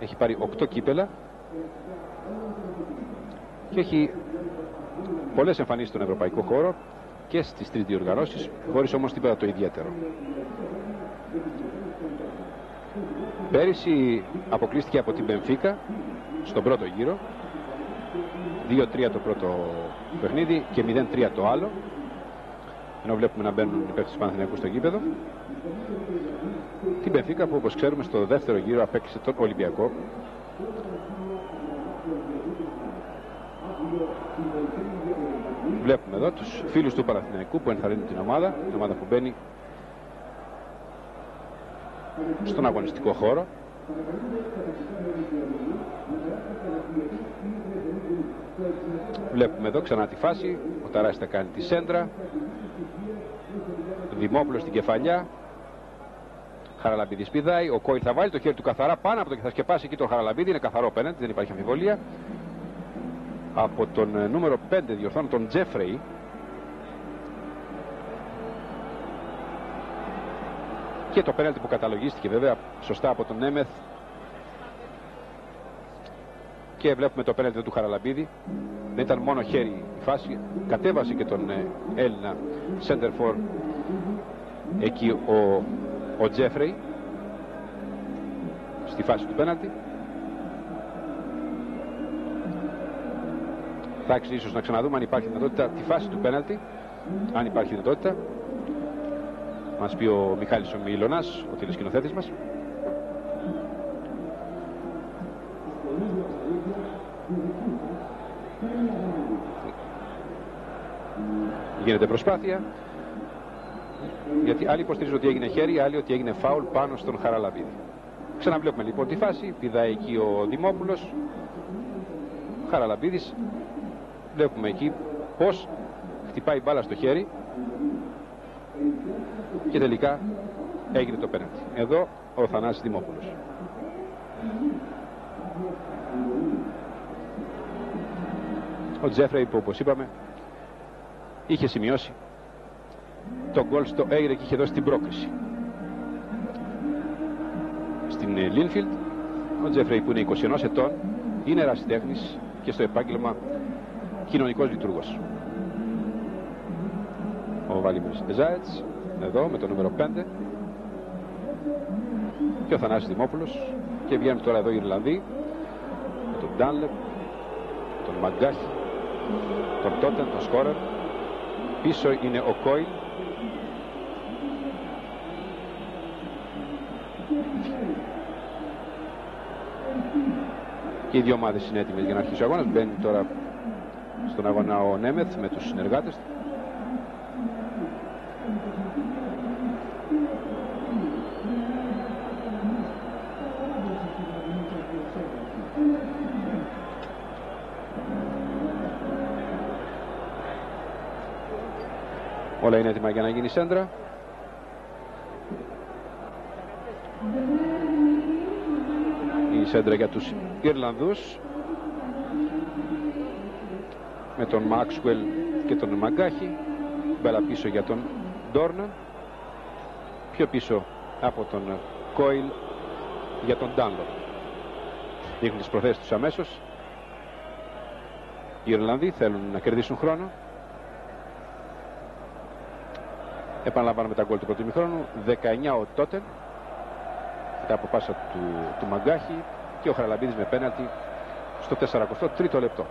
A: Έχει πάρει 8 κύπελα και έχει πολλές εμφανίσεις στον ευρωπαϊκό χώρο και στις τρεις διοργανώσεις, χωρίς όμως τίποτα το ιδιαίτερο. Πέρυσι αποκλείστηκε από την Μπενφίκα στον πρώτο γύρο, 2-3 το πρώτο παιχνίδι και 0-3 το άλλο, ενώ βλέπουμε να μπαίνουν οι παίκτες του Παναθηναϊκού στο γήπεδο. Την Μπενφίκα που, όπως ξέρουμε, στο δεύτερο γύρο απέκλεισε τον Ολυμπιακό. Βλέπουμε εδώ τους φίλους του Παναθηναϊκού που ενθαρρύνουν την ομάδα που μπαίνει στον αγωνιστικό χώρο. Βλέπουμε εδώ ξανά τη φάση. Ο Ταράσης θα κάνει τη σέντρα. Δημόπουλος στην κεφαλιά. Χαραλαμπίδης πηδάει. Ο Κόιλ θα βάλει το χέρι του καθαρά πάνω από το και θα σκεπάσει εκεί τον Χαραλαμπίδη. Είναι καθαρό πέναντι, δεν υπάρχει αμφιβολία. Από τον νούμερο 5 διορθώνει τον Τζέφρεϊ. Και το πέναλτι που καταλογίστηκε βέβαια σωστά από τον Νέμεθ. Και βλέπουμε το πέναλτι του Χαραλαμπίδη. Δεν ήταν μόνο χέρι η φάση. Κατέβασε και τον Έλληνα Σέντερφορ εκεί ο Τζέφρεϊ στη φάση του πέναλτι. Θα άξιζε ίσως να ξαναδούμε αν υπάρχει δυνατότητα τη φάση του πέναλτι. Αν υπάρχει δυνατότητα. Μας πει ο Μιχάλης ο Μιλωνάς, ο τηλεσκηνοθέτης μας. Γίνεται προσπάθεια, γιατί άλλοι υποστηρίζουν ότι έγινε χέρι, άλλοι ότι έγινε φάουλ πάνω στον Χαραλαμπίδη. Ξαναβλέπουμε λοιπόν τη φάση, πηδάει εκεί ο Δημόπουλος, Χαραλαμπίδης. Βλέπουμε εκεί πως χτυπάει μπάλα στο χέρι και τελικά έγινε το πέναλτι. Εδώ ο Θανάσης Δημόπουλος. Ο Τζέφρεϊ που, όπως είπαμε, είχε σημειώσει το γκολ στο Έιρε και είχε δώσει την πρόκριση. Στην Linfield ο Τζέφρεϊ που είναι 21 ετών, είναι ερασιτέχνης και στο επάγγελμα κοινωνικός λειτουργός. Ο Βάλιμερς Ζάετς εδώ με το νούμερο 5 και ο Θανάσης Δημόπουλος, και βγαίνουν τώρα εδώ οι Ιρλανδοί με τον Ντάνλεπ, τον Μαγκάχη, τον Τότεν, τον Σκόρερ. Πίσω είναι ο Κόιλ. Και οι δύο ομάδες είναι έτοιμες για να αρχίσει ο αγώνας. Μπαίνει τώρα στον αγώνα ο Νέμεθ με τους συνεργάτες του. Όλα είναι έτοιμα για να γίνει σέντρα. Η σέντρα για τους Ιρλανδούς με τον Μάξουελ και τον Μαγκάχη. Μπέλα πίσω για τον Ντόρναν. Πιο πίσω από τον Κόιλ για τον Ντάνλοπ. Δείχνουν τις προθέσεις τους αμέσως. Οι Ιρλανδοί θέλουν να κερδίσουν χρόνο. Επαναλαμβάνουμε τα γκολ του πρώτου ημιχρόνου. 19 ο Τότεν μετά από πάσα του Μαγκάχη και ο Χαραλαμπίδης με πέναλτι στο 43ο λεπτό.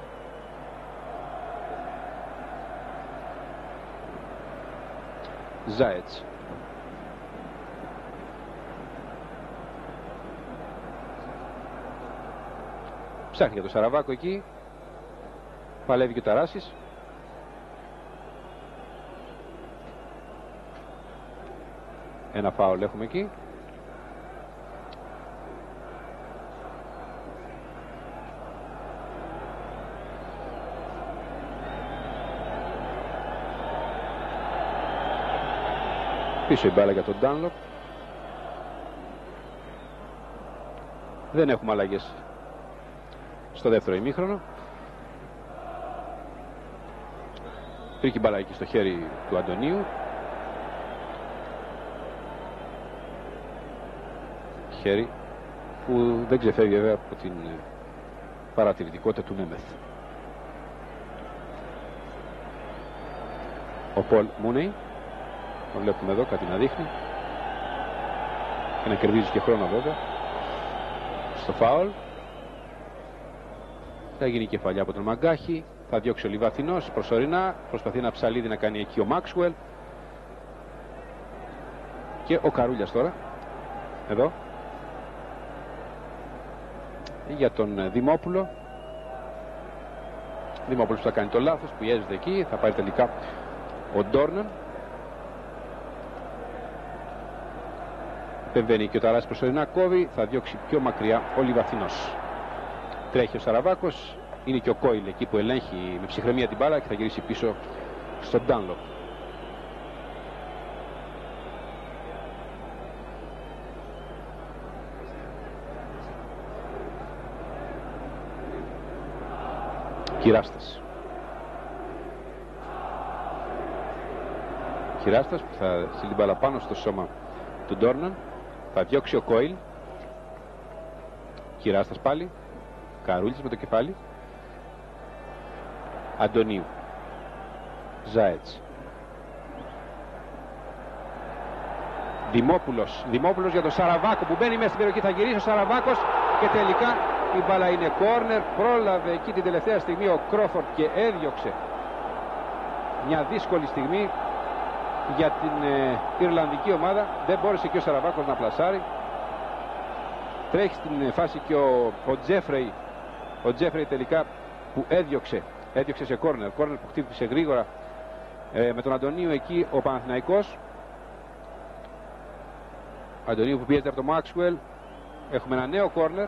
A: Ζάετς. Ψάχνει για το Σαραβάκο εκεί. Παλεύει και ο Ταράσης. Ένα φάουλ έχουμε εκεί. Πίσω η μπάλα για τον Ντάνλοπ. Δεν έχουμε αλλαγές στο δεύτερο ημίχρονο. Βρήκε η μπάλα εκεί στο χέρι του Αντωνίου. Χέρι που δεν ξεφεύγει βέβαια από την παρατηρητικότητα του Νέμεθ. Ο Πολ Μούνεϊ, τον βλέπουμε εδώ, κάτι να δείχνει και να κερδίζει και χρόνο βέβαια στο φάουλ. Θα γίνει κεφαλιά από τον Μαγκάχη. Θα διώξει ο Λιβαθινός προσωρινά. Προσπαθεί να ψαλίδι να κάνει εκεί ο Μάξουελ. Και ο Καρούλιας τώρα εδώ για τον Δημόπουλο. Δημόπουλος που θα κάνει το λάθος, πιέζεται εκεί, θα πάρει τελικά ο Ντόρναν. Επεμβαίνει και ο Ταράσης προσωρινά, κόβει, θα διώξει πιο μακριά ο Λιβαθινός. Τρέχει ο Σαραβάκος, είναι και ο Κόιλ εκεί που ελέγχει με ψυχραιμία την μπάλα και θα γυρίσει πίσω στον Ντάνλοπ. Κυράστας. Κυράστας που θα στείλει την μπάλα πάνω στο σώμα του Ντόρναν. Θα διώξει ο Κόιλ. Κυράστας πάλι. Καρούλης με το κεφάλι. Αντωνίου. Ζάετς. Δημόπουλος για τον Σαραβάκο που μπαίνει μέσα στην περιοχή. Θα γυρίσει ο Σαραβάκος και τελικά η μπάλα είναι κόρνερ. Πρόλαβε εκεί την τελευταία στιγμή ο Κρόφορντ και έδιωξε. Μια δύσκολη στιγμή για την Ιρλανδική ομάδα. Δεν μπόρεσε και ο Σαραβάκος να πλασάρει. Τρέχει στην φάση και ο Τζέφρεϊ. Ο Τζέφρεϊ τελικά που έδιωξε σε κόρνερ. Κόρνερ που χτύπησε γρήγορα με τον Αντωνίου εκεί ο Παναθηναϊκός. Αντωνίου που πιέζεται από τον Μάξουελ. Έχουμε ένα νέο κόρνερ.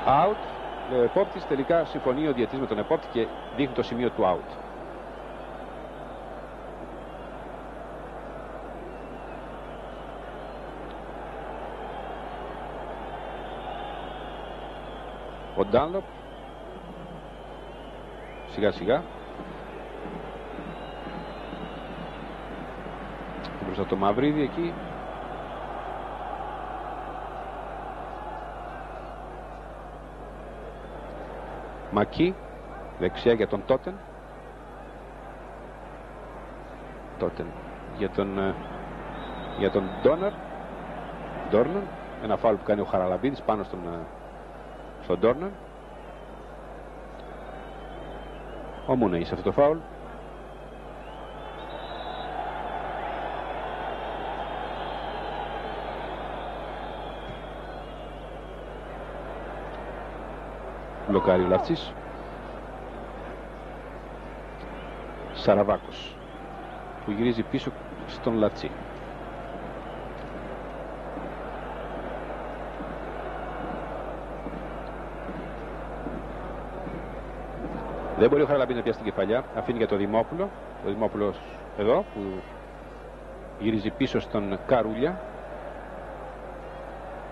A: Out. Ο επόπτης, τελικά συμφωνεί ο διαιτητής με τον επόπτη και δείχνει το σημείο του out. Ο Ντάνλοπ σιγά σιγά και μπροστά το Μαυρίδι εκεί. Μακί δεξιά για τον Τότεν. Τότεν για τον Ντόρναν. Ένα φάουλ που κάνει ο Χαραλαμπίδης πάνω στον Ντόρναν. Ο Μούνεϊ σε αυτό το φάουλ. Μπλοκάρει ο Λατσής. Σαραβάκος που γυρίζει πίσω στον Λατσί. Δεν μπορεί ο Χαραλαμπίδης να πιάσει την κεφαλιά. Αφήνει για το Δημόπουλο. Ο Δημόπουλος εδώ που γυρίζει πίσω στον Καρούλια.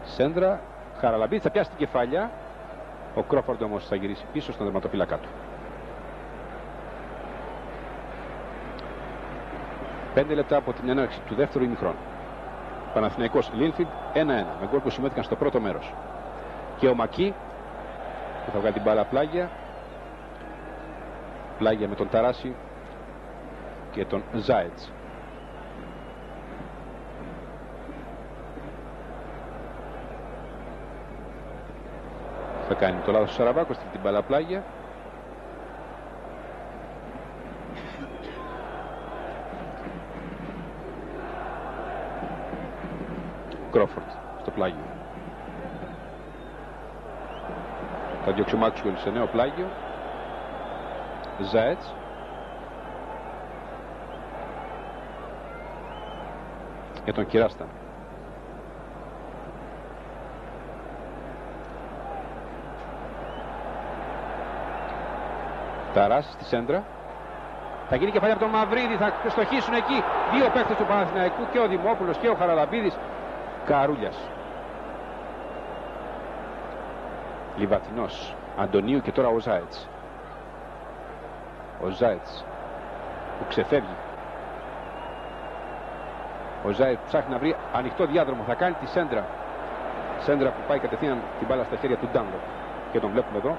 A: Σέντρα. Χαραλαμπίδης θα πιάσει την κεφαλιά. Ο Κρόφορντ όμως θα γυρίσει πίσω στον τερματοφύλακα του. 5 λεπτά από την έναρξη του δεύτερου ημιχρόνου. Παναθηναϊκός Λίνφιλντ 1-1 με γκολ που σημειώθηκαν στο πρώτο μέρος. Και ο Μακί που θα βγάλει την μπάλα πλάγια. Πλάγια με τον Ταράση και τον Ζάετς. Θα κάνει το λάθος ο Σαραβάκος, την μπάλα πλάγια. Κρόφορντ στο πλάγιο. Θα διώξει ο Μάξουελ σε νέο πλάγιο. Ζάετς. Για τον Κυράστα. Ταράς στη σέντρα. Θα γίνει κεφαλιά από τον Μαυρίδη. Θα στοχίσουν εκεί δύο παίκτες του Παναθηναϊκού, και ο Δημόπουλος και ο Χαραλαμπίδης. Καρούλιας. Λιβατινός. Αντωνίου και τώρα ο Ζάετς. Ο Ζάετς που ξεφεύγει. Ο Ζάετς ψάχνει να βρει ανοιχτό διάδρομο. Θα κάνει τη σέντρα. Σέντρα που πάει κατευθείαν την μπάλα στα χέρια του Ντάνλοπ. Και τον βλέπουμε εδώ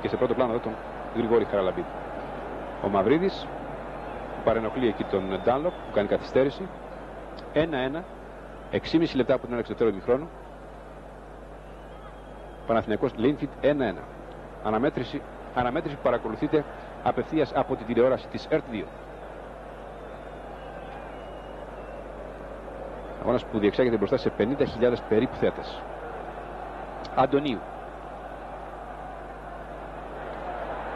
A: και σε πρώτο πλάνο εδώ τον Γρηγόρη Χαραλαμπίδη. Ο Μαυρίδης που παρενοχλεί εκεί τον Ντάνλοπ που κάνει καθυστέρηση. 1-1. 6,5 λεπτά από την έναρξη του δεύτερου ημιχρόνου. Παναθηναϊκός Λίνφιλντ 1-1. Αναμέτρηση που παρακολουθείτε απευθείας από την τηλεόραση της ΕΡΤ2. Αγώνας που διεξάγεται μπροστά σε 50.000 περίπου θέατες. Αντωνίου.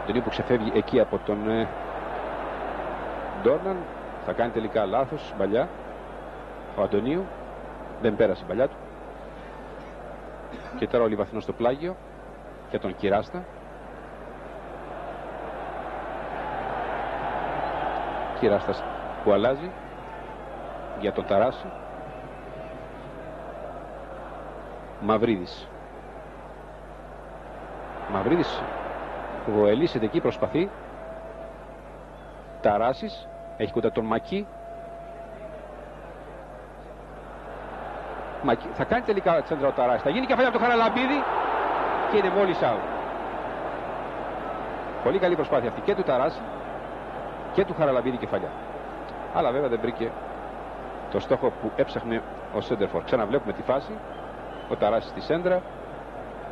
A: Αντωνίου που ξεφεύγει εκεί από τον Ντόρναν. Θα κάνει τελικά λάθος μπαλιά. Ο Αντωνίου δεν πέρασε η μπαλιά του. Και τώρα ο Λιβαθινός στο πλάγιο για τον Κυράστα. Κυράστας που αλλάζει για τον Ταράση. Μαυρίδης. Μαυρίδης που ελύσεται εκεί, προσπαθεί. Ταράσης έχει κοντά τον Μακί. Θα κάνει τελικά τσέντρα ο Ταράσης. Θα γίνει κεφαλιά από τον Χαραλαμπίδη και είναι μόλις out. Πολύ καλή προσπάθεια αυτή και του Ταράση και του Χαραλαμπίδη κεφαλιά. Αλλά βέβαια δεν βρήκε το στόχο που έψαχνε ο σέντερφορ. Ξαναβλέπουμε τη φάση. Ο Ταράσης στη σέντρα.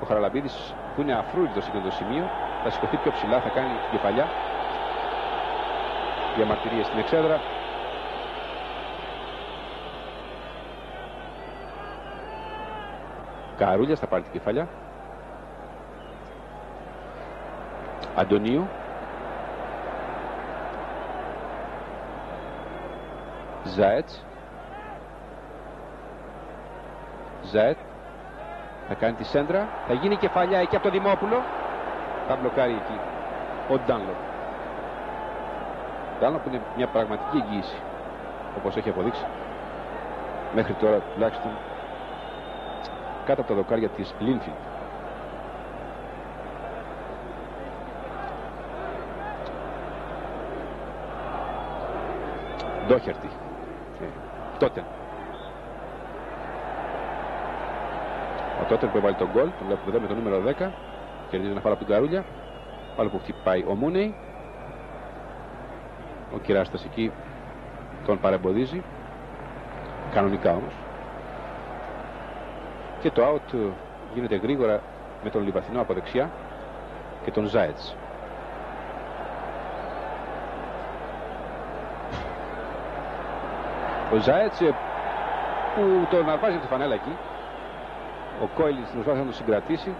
A: Ο Χαραλαμπίδης που είναι αφρούλητος σε αυτό το σημείο θα σηκωθεί πιο ψηλά, θα κάνει την κεφαλιά. Διαμαρτυρίες στην εξέδρα. Καρούλιας θα πάρει την κεφαλιά. Αντωνίου. Ζάετς. Ζάετ. Θα κάνει τη σέντρα. Θα γίνει κεφαλιά εκεί από το Δημόπουλο. Θα μπλοκάρει εκεί ο Ντάνλοπ. Ντάνλοπ είναι μια πραγματική εγγύηση, όπως έχει αποδείξει μέχρι τώρα τουλάχιστον κάτω από τα δοκάρια της Λίνφιλντ. Ντόχερτη. Τότε. Ο Τότε που έβαλε τον γκολ, τον βλέπουμε εδώ με το νούμερο 10. Κερδίζει ένα φάουλ από την Καρούλια. Άλλο που χτυπάει ο Μούνεϊ. Ο Κυράστας εκεί τον παρεμποδίζει. Κανονικά όμως. Και το out γίνεται γρήγορα με τον Λιβαθινό από δεξιά και τον Ζάετς. Ο Ζάετς που τον αρπάζει τη φανέλα εκεί. Ο Κόιλης προσπάθησε να τον συγκρατήσει.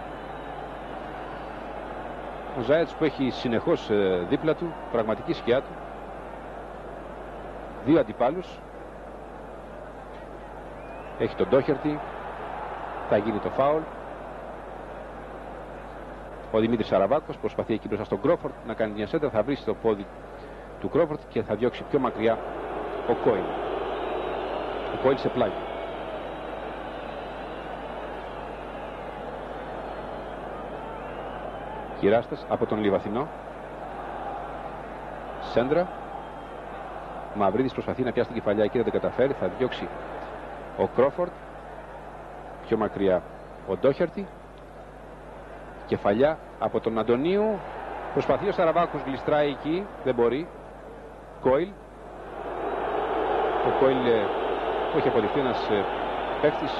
A: Ο Ζάετς που έχει συνεχώς δίπλα του πραγματική σκιά του δύο αντιπάλους. Έχει τον Ντόχερτι, θα γίνει το φάουλ. Ο Δημήτρης Σαραβάκος προσπαθεί εκεί μπροστά στον Κρόφορντ να κάνει μια σέντα, θα βρει στο πόδι του Κρόφορντ και θα διώξει πιο μακριά ο Κόιλ. Ο Κόιλ σε πλάγιο. Κυράστας από τον Λιβαθινό. Σέντρα. Μαυρίδης προσπαθεί να πιάσει την κεφαλιά εκεί, δεν τα καταφέρει. Θα διώξει ο Κρόφορντ. Πιο μακριά ο Ντόχερτι. Κεφαλιά από τον Αντωνίου. Προσπαθεί ο Σαραβάκος, γλιστράει εκεί, δεν μπορεί. Κόιλ. Ο Κόιλ που έχει αποδειχθεί ένας παίκτης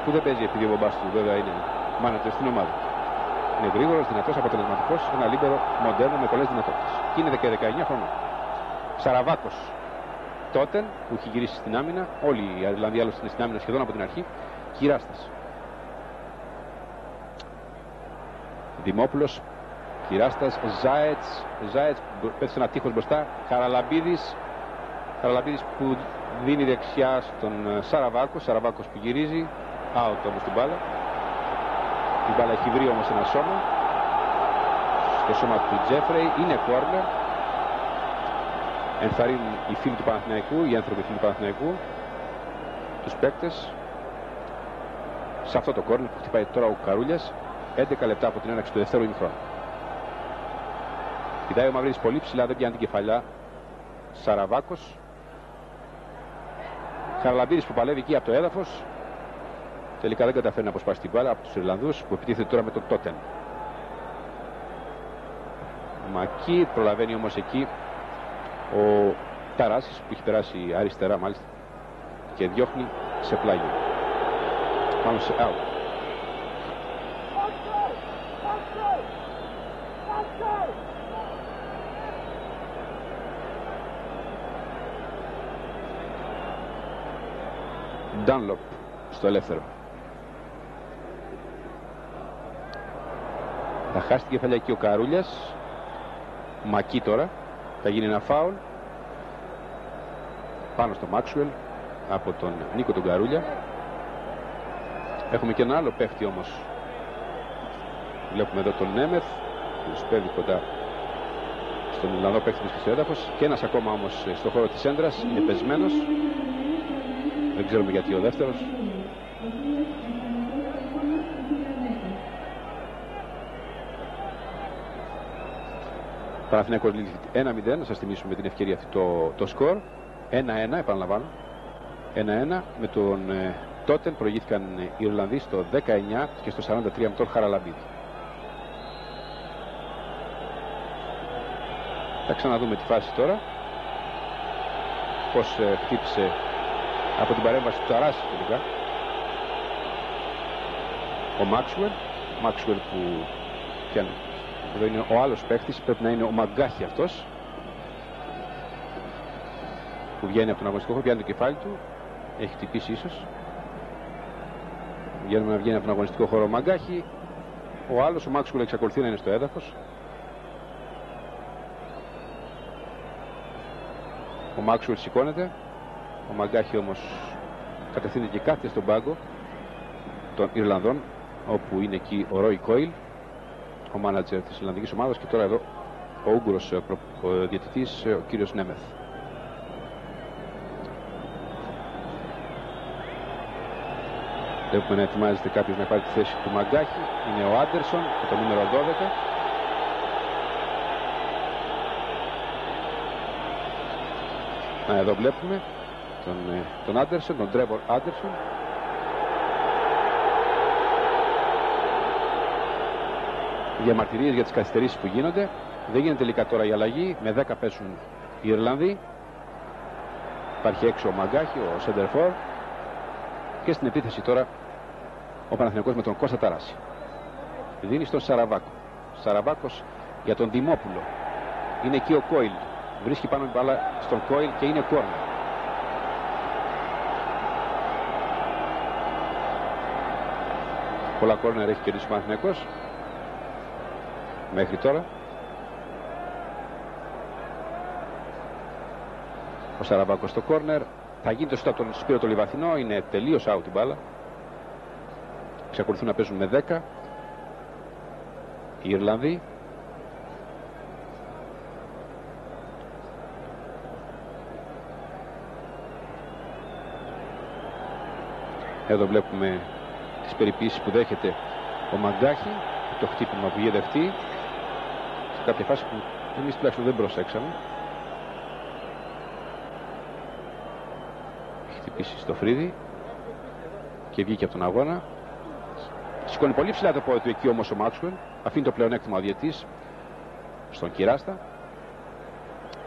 A: που δεν παίζει επειδή ο μπαμπάς του βέβαια είναι μάνατζερ στην ομάδα. Είναι γρήγορος, δυνατός, αποτελεσματικός, ένα λίμπερο μοντέρνο με πολλές δυνατότητες. Και είναι 19 χρονών. Σαραβάκος τότε που έχει γυρίσει στην άμυνα, όλοι οι Ιρλανδοί άλλοι είναι στην άμυνα σχεδόν από την αρχή. Κυράστας. Δημόπουλος, Κυράστας, Ζάετς πέφτει ένα τείχος μπροστά. Χαραλαμπίδης που δίνει δεξιά στον Σαραβάκος που γυρίζει. Out όμως την μπάλα. Η μπάλα έχει βρει όμως ένα σώμα. Στο σώμα του Τζέφρεϊ. Είναι κόρνερ. Ενθαρρύνουν οι φίλοι του Παναθηναϊκού, οι άνθρωποι του Παναθηναϊκού, τους παίκτες. Σε αυτό το κόρνερ που χτυπάει τώρα ο Καρούλιας. 11 λεπτά από την έναρξη του δεύτερου ημιχρόνου. Κοιτάει ο Μαυρίδης πολύ ψηλά, δεν πιάνει την κεφαλιά. Σαραβάκος. Χαραλαμπίδης που παλεύει εκεί από το έδαφος. Τελικά δεν καταφέρει να αποσπάσει την μπάλα από τους Ιρλανδούς που επιτίθεται τώρα με τον Τότεν. Μακί προλαβαίνει όμως εκεί ο Ταράσης που έχει περάσει αριστερά μάλιστα και διώχνει σε πλάγιο. Πάνω σε out. Ντάνλοπ στο ελεύθερο. Θα χάσει την κεφαλιά εκεί ο Καρούλιας. Μακί τώρα. Θα γίνει ένα φάουλ πάνω στο Μάξουελ από τον Νίκο τον Καρούλια. Έχουμε και ένα άλλο παίχτη όμως. Βλέπουμε εδώ τον Νέμεθ που σπέβει κοντά στον Ιρλανδό παίχτη της στο έδαφος. Και ένας ακόμα όμως στο χώρο της έντρας. Είναι πεσμένος. Δεν ξέρουμε γιατί ο δεύτερος. Παναθηναϊκός Λίλφιλντ 1-0. Να σας θυμίσουμε με την ευκαιρία αυτή το σκορ. 1-1, επαναλαμβάνω. 1-1 με τον Τότεν προηγήθηκαν οι Ιρλανδοί στο 19 και στο 43 με τον Χαραλαμπίδη. Θα ξαναδούμε τη φάση τώρα. Πώς χτύπησε από την παρέμβαση του Ταράση τελικά ο Μάξουελ που πιάνει. Εδώ είναι ο άλλος παίχτης, πρέπει να είναι ο Μαγκάχη αυτός που βγαίνει από τον αγωνιστικό χώρο, πιάνει το κεφάλι του, έχει χτυπήσει ίσως. Βγαίνει από τον αγωνιστικό χώρο ο Μαγκάχη. Ο άλλος, ο Μάξουελ, εξακολουθεί να είναι στο έδαφος. Ο Μάξουελ σηκώνεται. Ο Μαγκάχη όμως κατευθύνεται και κάθεται στον πάγκο των Ιρλανδών, όπου είναι εκεί ο Ρόι Κόιλ, ο μάνατζερ της Ιρλανδικής ομάδας, και τώρα εδώ ο Ούγγρος διαιτητής, ο κύριος Νέμεθ. Βλέπουμε να ετοιμάζεται κάποιος να πάρει τη θέση του Μαγκάχη. Είναι ο Άντερσον με το νούμερο 12. Εδώ βλέπουμε τον Άντερσον, τον Τρέβορ Άντερσον. Διαμαρτυρίες για τις καθυστερήσεις που γίνονται. Δεν γίνεται τελικά τώρα η αλλαγή. Με 10 πέσουν οι Ιρλανδοί. Υπάρχει έξω ο Μαγκάχη, ο Σεντερφόρ. Και στην επίθεση τώρα ο Παναθηναϊκός με τον Κώστα Ταράση. Δίνει στον Σαραβάκο. Σαραβάκος για τον Δημόπουλο. Είναι εκεί ο Κόιλ. Βρίσκει πάνω την μπάλα στον Κόιλ και είναι κόρνερ. Πολλά κόρνερ έχει κερδίσει ο Παναθηναϊκός μέχρι τώρα. Σαραβάκος στο κόρνερ. Θα γίνει το σούτ από τον Σπύρο το Λιβαθινό. Είναι τελείως out η μπάλα. Ξεκολουθούν να παίζουν με 10 οι Ιρλανδοί. Εδώ βλέπουμε τις περιποίησεις που δέχεται ο Μαγκάχη, το χτύπημα που είχε δεχτεί σε κάποια φάση που εμείς τουλάχιστον δεν προσέξαμε. Έχει χτυπήσει στο φρύδι και βγήκε από τον αγώνα. Σηκώνει πολύ ψηλά το πόδι του εκεί όμως ο Μάξουελ. Αφήνει το πλεονέκτημα ο διαιτής στον Κυράστα.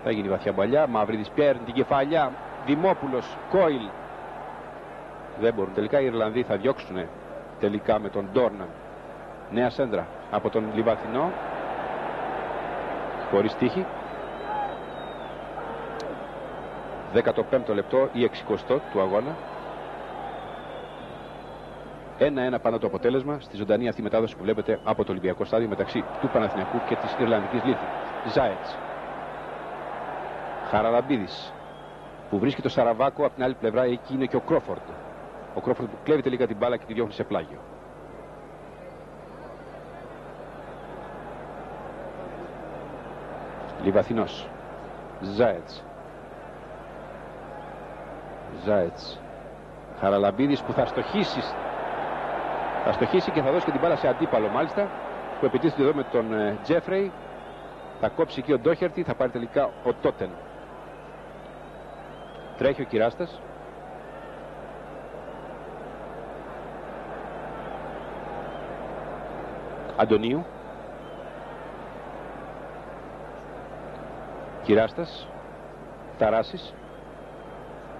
A: Θα γίνει βαθιά μπαλιά. Μαυρίδης πιέρνει την κεφαλιά. Δημόπουλος, Κόιλ. Δεν μπορούν. Τελικά οι Ιρλανδοί θα διώξουν τελικά με τον Ντόρναν. Νέα σέντρα από τον Λιβαθινό. Χωρίς τύχη. 15ο λεπτό ή 60ο του αγώνα. 1-1 πάνω το αποτέλεσμα στη ζωντανή αυτή μετάδοση που βλέπετε από το Ολυμπιακό στάδιο μεταξύ του Παναθηναϊκού και της Ιρλανδικής Λίθου. Ζάετς. Χαραλαμπίδης που βρίσκει το Σαραβάκο από την άλλη πλευρά. Εκεί είναι και ο Κρόφορντ. Ο Κρόφορντ που κλέβει τελικά την μπάλα και τη διώχνει σε πλάγιο. Λιβαθινός. Ζάετς. Ζάετς. Χαραλαμπίδης που θα στοχίσει. Θα στοχίσει και θα δώσει και την μπάλα σε αντίπαλο μάλιστα, που επιτίθεται εδώ με τον Τζέφρεϊ. Θα κόψει εκεί ο Ντόχερτι. Θα πάρει τελικά ο Τότεν. Τρέχει ο Κυράστας. Αντωνίου. Κυράστας. Ταράσης.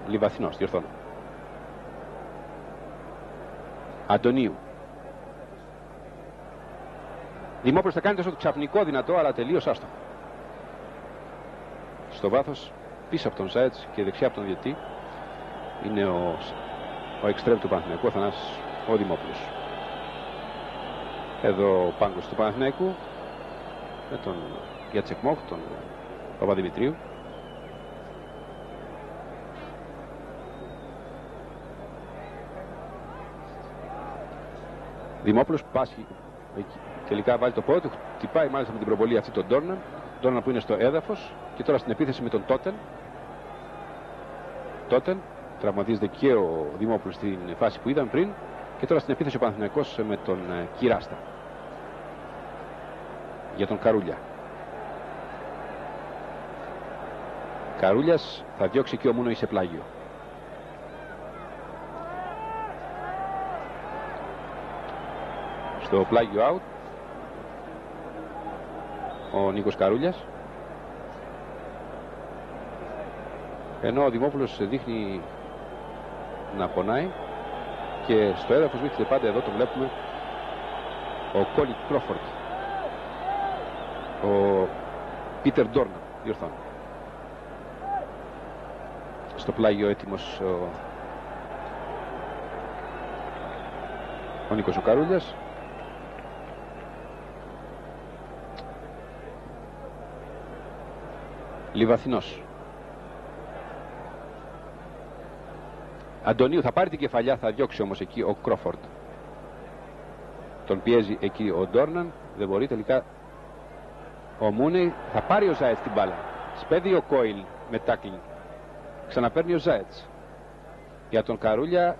A: Λιβαθινός, διορθώνω. Αντωνίου. Δημόπουλος θα κάνει τόσο ξαφνικό δυνατό, αλλά τελείως άστοχο. Στο βάθος, πίσω από τον Ζάετς και δεξιά από τον διαιτή, είναι ο εξτρέμ του Παναθηναϊκού, ο Θανάσης ο Δημόπουλος. Εδώ ο πάγκος του Παναθηναϊκού με τον Γιατσεκμόφ, τον Παπαδημητρίου. Δημόπουλος πάσχει τελικά, βάλει το πόδι του, χτυπάει μάλιστα με την προβολή αυτή τον Ντόρναν. Ντόρναν που είναι στο έδαφος και τώρα στην επίθεση με τον Τότεν. Τότεν, τραυματίζεται και ο Δημόπουλος στην φάση που είδαμε πριν. Και τώρα στην επίθεση ο Παναθηναϊκός με τον Κυράστα. Για τον Καρούλια. Καρούλιας θα διώξει και ο Μούνο σε πλάγιο. Στο πλάγιο out ο Νίκος Καρούλιας, ενώ ο Δημόπουλος δείχνει να πονάει και στο έδαφος βρίσκεται πάντα, εδώ το βλέπουμε, ο Κόλι Κρόφορντ, ο Πίτερ Ντόρναν, διορθώνω. Στο πλάγιο έτοιμος ο Νίκος ο Καρούλιας. Λιβαθινός. Αντωνίου θα πάρει την κεφαλιά, θα διώξει όμως εκεί ο Κρόφορντ. Τον πιέζει εκεί ο Ντόρναν, δεν μπορεί τελικά. Ο Μούνεϊ, θα πάρει ο Ζάετς την μπάλα. Σπέδει ο Κόιλ με τάκλινγκ. Ξαναπαίρνει ο Ζάετς. Για τον Καρούλια,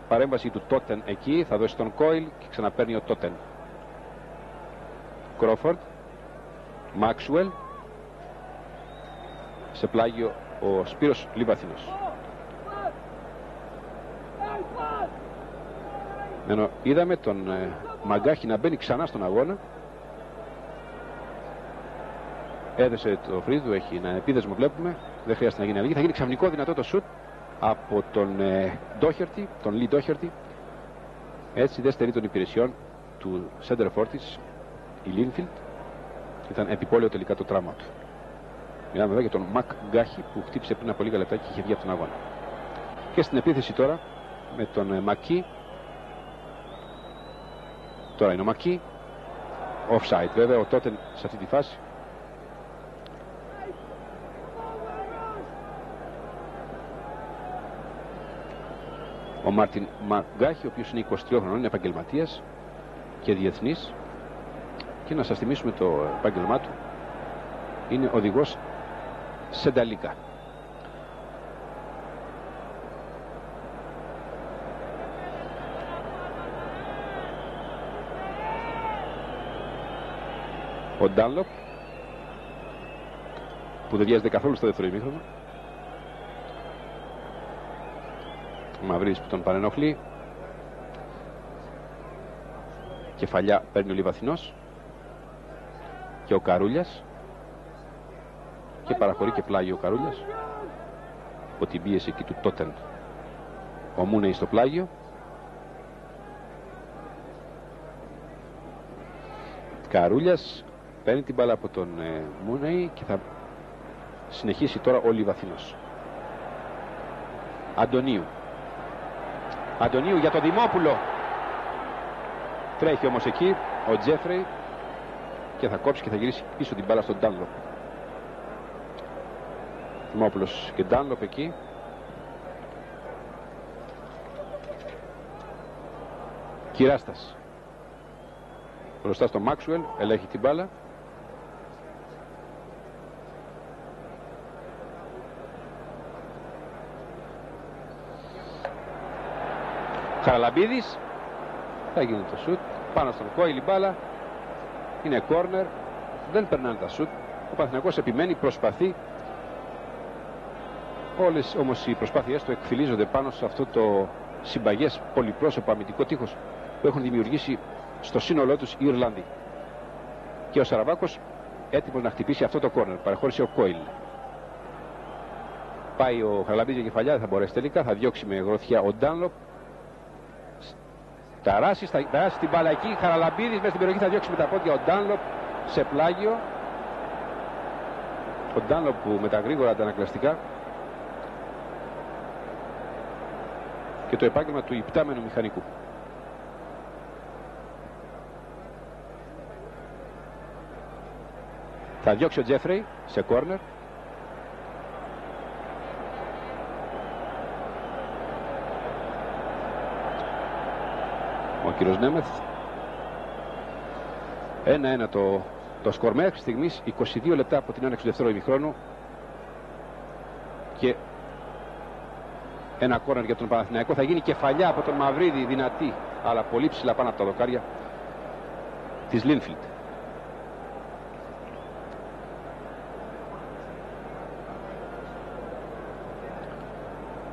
A: παρέμβαση του Τότεν εκεί, θα δώσει τον Κόιλ και ξαναπαίρνει ο Τότεν. Κρόφορντ, Μάξουελ. Σε πλάγιο ο Σπύρος Λιβαθινός. Ενώ είδαμε τον Μαγκάχη να μπαίνει ξανά στον αγώνα. Έδεσε το φρύδι του, έχει ένα επίδεσμο, βλέπουμε. Δεν χρειάζεται να γίνει αλλαγή. Θα γίνει ξαφνικό δυνατό το σουτ από τον Ντόχερτι, τον Λι Ντόχερτι. Έτσι δεν στερεί των υπηρεσιών του Σέντερ Φόρτης η Λίνφιλντ. Ήταν επιπόλαιο τελικά το τραύμα του. Μιλάμε εδώ για τον Μακ Γκάχη που χτύπησε πριν από λίγα λεπτά και είχε βγει από τον αγώνα. Και στην επίθεση τώρα με τον Μακί. Τώρα είναι ο Μακί. Offside βέβαια, ο Τότεν σε αυτή τη φάση. Ο Μάρτιν Μαγκάχη, ο οποίος είναι 23 χρονών, είναι επαγγελματίας και διεθνής, και να σας θυμίσουμε το επάγγελμά του, είναι οδηγός σενταλίκα. Ο Ντάνλοπ, που δεν βιάζεται καθόλου στο δεύτερο ημίχρονο. Ο Μαυρίδης που τον παρενοχλεί. Κεφαλιά παίρνει ο Λιβαθινός. Και ο Καρούλιας. Και παραχωρεί και πλάγιο ο Καρούλιας από την πίεση εκεί του Τότεν. Ο Μούνεϊ στο πλάγιο. Καρούλιας παίρνει την μπάλα από τον Μούνεϊ και θα συνεχίσει τώρα ο Λιβαθινός. Αντωνίου για τον Δημόπουλο. Τρέχει όμως εκεί ο Τζέφρεϊ και θα κόψει και θα γυρίσει πίσω την μπάλα στον Ντάνλοπ. Δημόπουλος και Ντάνλοπ εκεί. Κυράστας μπροστά στο Μάξουελ, ελέγχει την μπάλα. Χαραλαμπίδης, θα γίνει το σουτ πάνω στον Κόιλ, η μπάλα είναι κόρνερ, δεν περνάνε τα σουτ. Ο Παναθηναϊκός επιμένει, προσπαθεί. Όλες όμως οι προσπάθειές του εκφυλίζονται πάνω σε αυτό το συμπαγές πολυπρόσωπο αμυντικό τείχος που έχουν δημιουργήσει στο σύνολό τους οι Ιρλανδοί. Και ο Σαραβάκος έτοιμος να χτυπήσει αυτό το κόρνερ. Παραχώρησε ο Κόιλ. Πάει ο Χαραλαμπίδης για κεφαλιά, δεν θα μπορέσει τελικά. Θα διώξει με γροθιά ο Ντάνλοπ. Θα ταράσει την μπάλα εκεί. Χαραλαμπίδης μέσα στην περιοχή, θα διώξει με τα πόδια ο Ντάνλοπ σε πλάγιο. Ο Ντάνλοπ που με τα γρήγορα αντανακλαστικά και το επάγγελμα του υπτάμενου μηχανικού. Θα διώξει ο Τζέφρεϊ σε κόρνερ. Ο κύριος Νέμεθ. 1-1 το σκορ μέχρι στιγμής, 22 λεπτά από την έναρξη του δεύτερου ημιχρόνου και ένα κόρνερ για τον Παναθηναϊκό. Θα γίνει κεφαλιά από τον Μαυρίδη, δυνατή αλλά πολύ ψηλά πάνω από τα δοκάρια της Λίνφιλντ.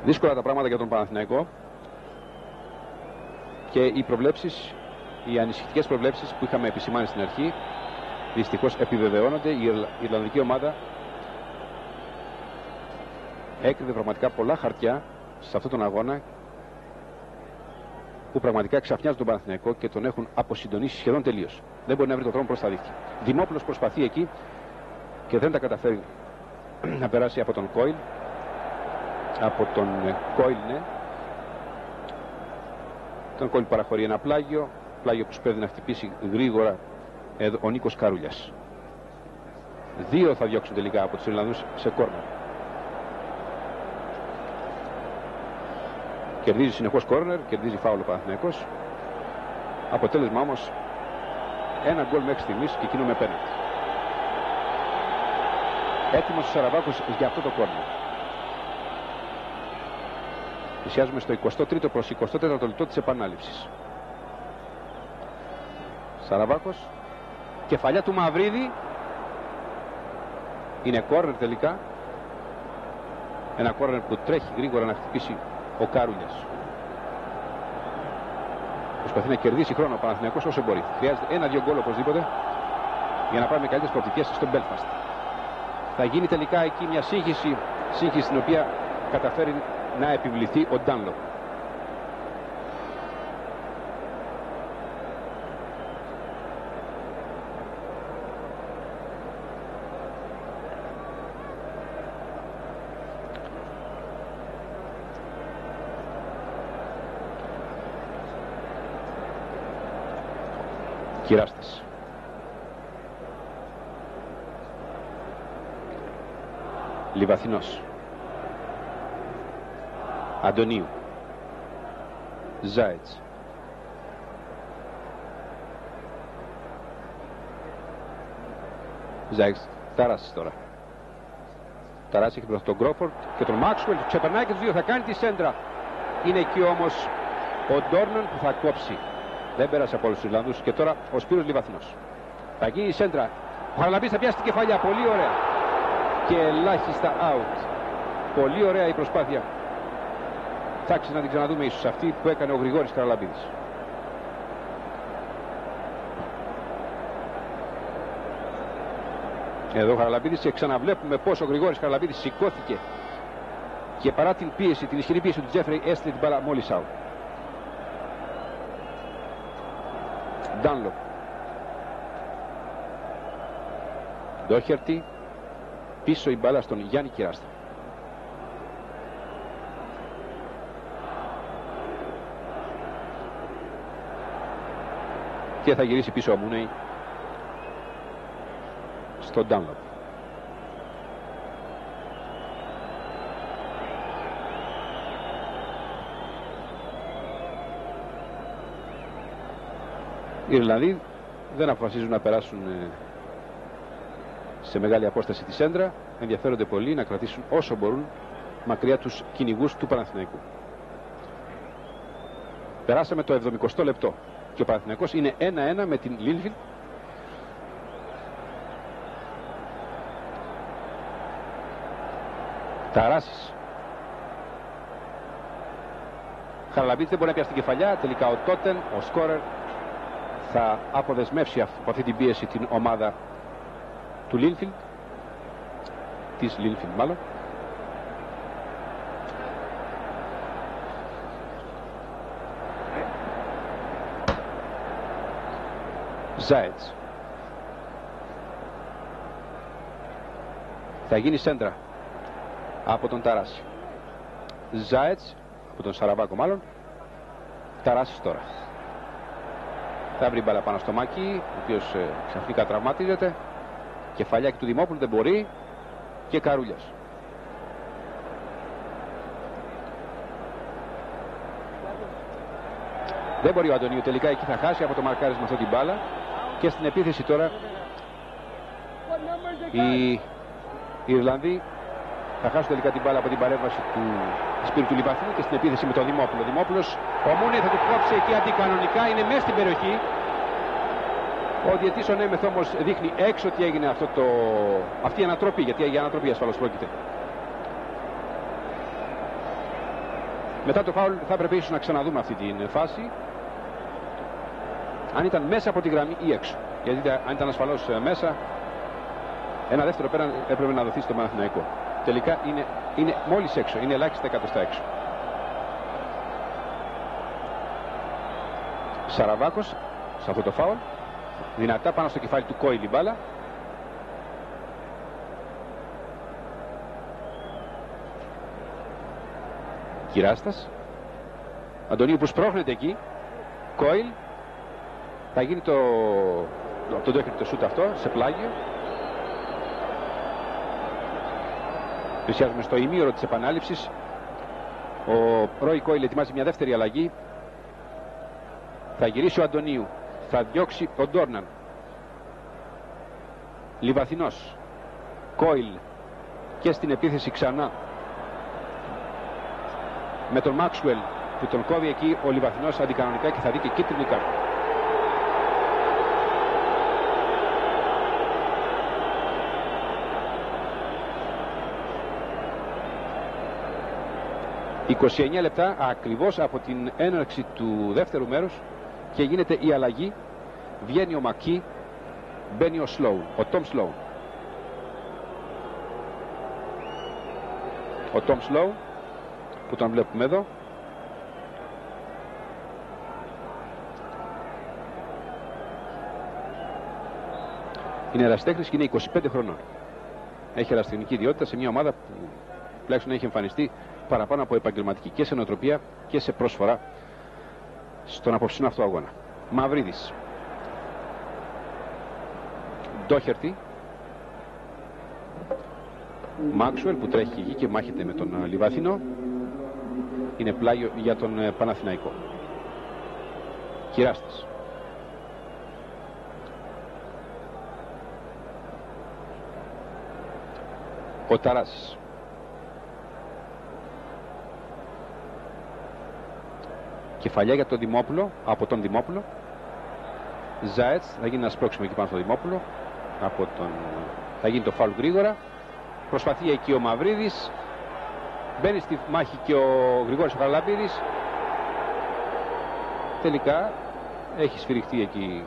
A: Δύσκολα τα πράγματα για τον Παναθηναϊκό και οι προβλέψεις, οι ανησυχητικές προβλέψεις που είχαμε επισημάνει στην αρχή δυστυχώς επιβεβαιώνονται. Η Ιρλανδική ομάδα έκρυβε πραγματικά πολλά χαρτιά σε αυτόν τον αγώνα που πραγματικά ξαφνιάζουν τον Παναθηναϊκό και τον έχουν αποσυντονίσει σχεδόν τελείως. Δεν μπορεί να βρει τον δρόμο προς τα δίχτυα. Δημόπουλος προσπαθεί εκεί και δεν τα καταφέρει να περάσει από τον Κόιλ. Από τον Κόιλ, ναι. Τον Κόιλ παραχωρεί ένα πλάγιο που σπέβδει να χτυπήσει γρήγορα εδώ ο Νίκος Καρούλιας. Δύο θα διώξουν τελικά από τους Ιρλανδούς σε κόρνερ. Κερδίζει συνεχώς κόρνερ, κερδίζει φάουλ ο Παναθηναϊκός. Αποτέλεσμα όμως ένα γκολ μέχρι στιγμής και εκείνο με πέναλτι. Έτοιμος ο Σαραβάκος για αυτό το κόρνερ. Πλησιάζουμε στο 23ο προς 24ο λεπτό της επανάληψης. Σαραβάκος, κεφαλιά του Μαυρίδη. Είναι κόρνερ τελικά. Ένα κόρνερ που τρέχει γρήγορα να χτυπήσει ο Καρούλιας. Προσπαθεί να κερδίσει χρόνο ο Παναθηναϊκός όσο μπορεί. Χρειάζεται ένα-δυο γκολ οπωσδήποτε για να πάμε με καλύτερες προοπτικές στον Μπέλφαστ. Θα γίνει τελικά εκεί μια σύγχυση στην οποία καταφέρει να επιβληθεί ο Ντάνλοπ. Κυράστας. Λιβαθινός. Αντωνίου. Ζάιτς. Ζάιτς. Ταράσης τώρα. Ταράσης έχει μπροστά τον Γκρόφορντ και τον Μάξουελ. Ξεπερνάει και τους δύο. Θα κάνει τη σέντρα. Είναι εκεί όμως ο Ντόρναν που θα κόψει. Δεν πέρασε από όλους τους Ιρλανδούς. Και τώρα ο Σπύρος Λιβαθινός. Θα γίνει η σέντρα. Ο Χαραλαμπίδης θα πιάσει την κεφαλιά. Πολύ ωραία. Και ελάχιστα out. Πολύ ωραία η προσπάθεια. Θα άξιζε να την ξαναδούμε ίσως αυτή που έκανε ο Γρηγόρης Χαραλαμπίδης. Εδώ ο Χαραλαμπίδης και ξαναβλέπουμε πως ο Γρηγόρης Χαραλαμπίδης σηκώθηκε και παρά την πίεση, την ισχυρή πίεση του Τζέφρεϊ έστειλε την μπάλα μόλις out. Ντάνλοπ. Ντόχερτι. Πίσω η μπάλα στον Γιάννη Κυράστα. Και θα γυρίσει πίσω ο Μούνεϊ στον Ντάνλοπ. Οι Ιρλανδοί δεν αποφασίζουν να περάσουν σε μεγάλη απόσταση τη σέντρα. Ενδιαφέρονται πολύ να κρατήσουν όσο μπορούν μακριά τους κυνηγούς του Παναθηναϊκού. Περάσαμε το 70ο λεπτό και ο Παναθηναϊκός είναι 1-1 με την Λίνφιλντ. Ταράσης. Χαραλαμπίδης δεν μπορεί να πιάσει την κεφαλιά. Τελικά ο Τότεν, ο σκόρερ, θα αποδεσμεύσει από αυτή την πίεση την ομάδα του Λίνφιλντ, της Λίνφιλντ μάλλον. Ζάιτς. Θα γίνει σέντρα από τον Ταράση. Ζάιτς, από τον Σαραβάκο μάλλον. Ταράσης τώρα. Θα βρει μπάλα πάνω στο Μάκη, ο οποίος ξαφνικά τραυματίζεται. Κεφαλιάκι του Δημόπουλου δεν μπορεί. Και Καρούλιας. Δεν μπορεί ο Αντωνίου, τελικά εκεί θα χάσει από το μαρκάρισμα αυτή την μπάλα. Και στην επίθεση τώρα οι Ιρλανδοί θα χάσουν τελικά την μπάλα από την παρέμβαση του Σπύρου του Λιβαθινού και στην επίθεση με τον Δημόπουλο. Ο Δημόπουλος, ο Μούνεϊ θα του κόψει εκεί αντικανονικά, είναι μέσα στην περιοχή. Ο διαιτής ο Νέμεθ όμως δείχνει έξω ότι έγινε αυτή η ανατροπή, γιατί για ανατροπή ασφαλώς πρόκειται. Μετά το φάουλ θα έπρεπε ίσως να ξαναδούμε αυτή την φάση. Αν ήταν μέσα από τη γραμμή ή έξω. Γιατί αν ήταν ασφαλώς μέσα, ένα δεύτερο πέραν έπρεπε να δοθεί στο Παναθηναϊκό. Τελικά είναι μόλις έξω, είναι ελάχιστα εκατοστά έξω. Σαραβάκος σε αυτό το φάουλ. Δυνατά πάνω στο κεφάλι του Κόιλ η μπάλα. Κυράστας. Αντωνίου που σπρώχνεται εκεί. Κόιλ. Θα γίνει το το σούτ αυτό σε πλάγιο. Πλησιάζουμε στο ημίωρο της επανάληψης. Ο Ρόι Κόιλ ετοιμάζει μια δεύτερη αλλαγή. Θα γυρίσει ο Αντωνίου. Θα διώξει τον Ντόρναν. Λιβαθινός. Κόιλ. Και στην επίθεση ξανά με τον Μάξουελ που τον κόβει εκεί ο Λιβαθινός αντικανονικά και θα δει και κίτρινη κάρτα. «29 λεπτά ακριβώς από την έναρξη του δεύτερου μέρους και γίνεται η αλλαγή. Βγαίνει ο Μακί, μπαίνει ο Σλόουν, ο Τόμ Σλόουν. Ο Τόμ Σλόουν που τον βλέπουμε εδώ είναι ερασιτέχνης και είναι 25 χρονών. Έχει ερασιτεχνική ιδιότητα σε μια ομάδα που τουλάχιστον έχει εμφανιστεί παραπάνω από επαγγελματική και σε νοοτροπία και σε πρόσφορα στον απόψινο αυτό αγώνα. Μαυρίδης. Ντόχερτι. Μάξουελ που τρέχει εκεί και μάχεται με τον Λιβαθινό. Είναι πλάγιο για τον Παναθηναϊκό. Κυράστας. Ο Ταράσης. Κεφαλιά για τον Δημόπουλο, από τον Δημόπουλο. Ζάετς, θα γίνει ένα σπρώξιμο εκεί πάνω στο Δημόπουλο. Θα γίνει το φάουλ γρήγορα. Προσπαθεί εκεί ο Μαυρίδης. Μπαίνει στη μάχη και ο Γρηγόρης ο Χαραλαμπίδης. Τελικά έχει σφυριχτεί εκεί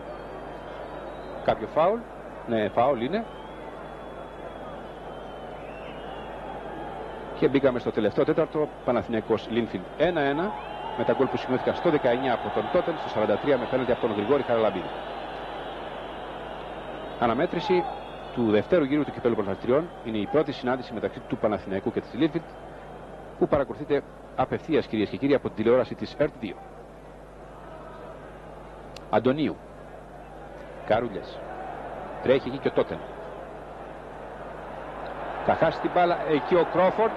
A: κάποιο φάουλ. Ναι, φάουλ είναι. Και μπήκαμε στο τελευταίο τέταρτο. Παναθηναϊκός Λίνφιλντ 1-1. Με τα γκολ που σημειώθηκαν στο 19 από τον Τότεν, στο 43 με πέναλτι από τον Γρηγόρη Χαραλαμπίδη. Αναμέτρηση του δευτέρου γύρου του Κυπέλλου Πρωταθλητριών. Είναι η πρώτη συνάντηση μεταξύ του Παναθηναϊκού και της Λίνφιλντ, που παρακολουθείται απευθείας, κυρίες και κύριοι, από την τηλεόραση της ΕΡΤ2. Αντωνίου. Καρούλιας. Τρέχει εκεί και ο Τότεν. Θα χάσει την μπάλα εκεί ο Κρόφορντ.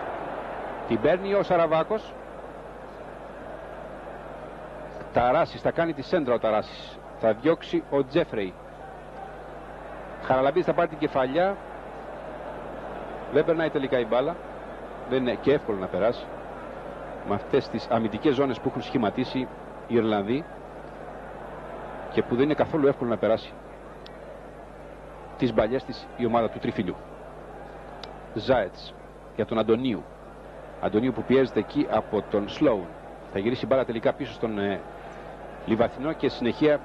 A: Την παίρνει ο Σαραβάκος. Ταράσης, θα κάνει τη σέντρα ο Ταράσης. Θα διώξει ο Τζέφρεϊ. Χαραλαμπίδης θα πάρει την κεφαλιά. Δεν περνάει τελικά η μπάλα. Δεν είναι και εύκολο να περάσει με αυτές τις αμυντικές ζώνες που έχουν σχηματίσει οι Ιρλανδοί και που δεν είναι καθόλου εύκολο να περάσει τις μπαλιές της η ομάδα του Τριφυλιού. Ζάετς για τον Αντωνίου. Αντωνίου που πιέζεται εκεί από τον Σλόουν. Θα γυρίσει η μπάλα τελικά πίσω στον Λιβαθινό και συνεχεία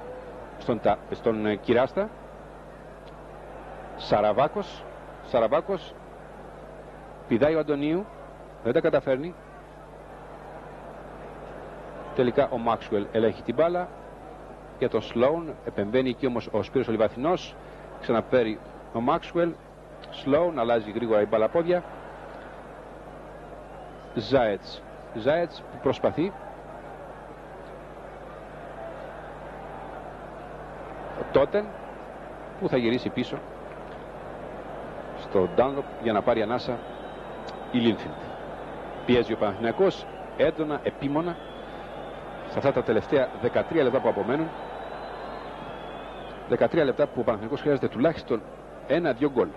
A: στον Κυράστα. Σαραβάκος. Πηδάει ο Αντωνίου. Δεν τα καταφέρνει. Τελικά ο Μάξουελ ελέγχει την μπάλα. Για τον Σλόουν επεμβαίνει εκεί όμως ο Σπύρος ο Λιβαθινός. Ξαναπέρει ο Μάξουελ. Σλόουν, αλλάζει γρήγορα η μπάλα πόδια. Ζάετς που προσπαθεί. Ο Τότεν που θα γυρίσει πίσω στο Ντάνλοπ για να πάρει ανάσα η Λίνφιλντ. Πιέζει ο Παναθηναϊκός έντονα, επίμονα σε αυτά τα τελευταία 13 λεπτά που απομένουν. 13 λεπτά που ο Παναθηναϊκός χρειάζεται τουλάχιστον 1-2 γκολ.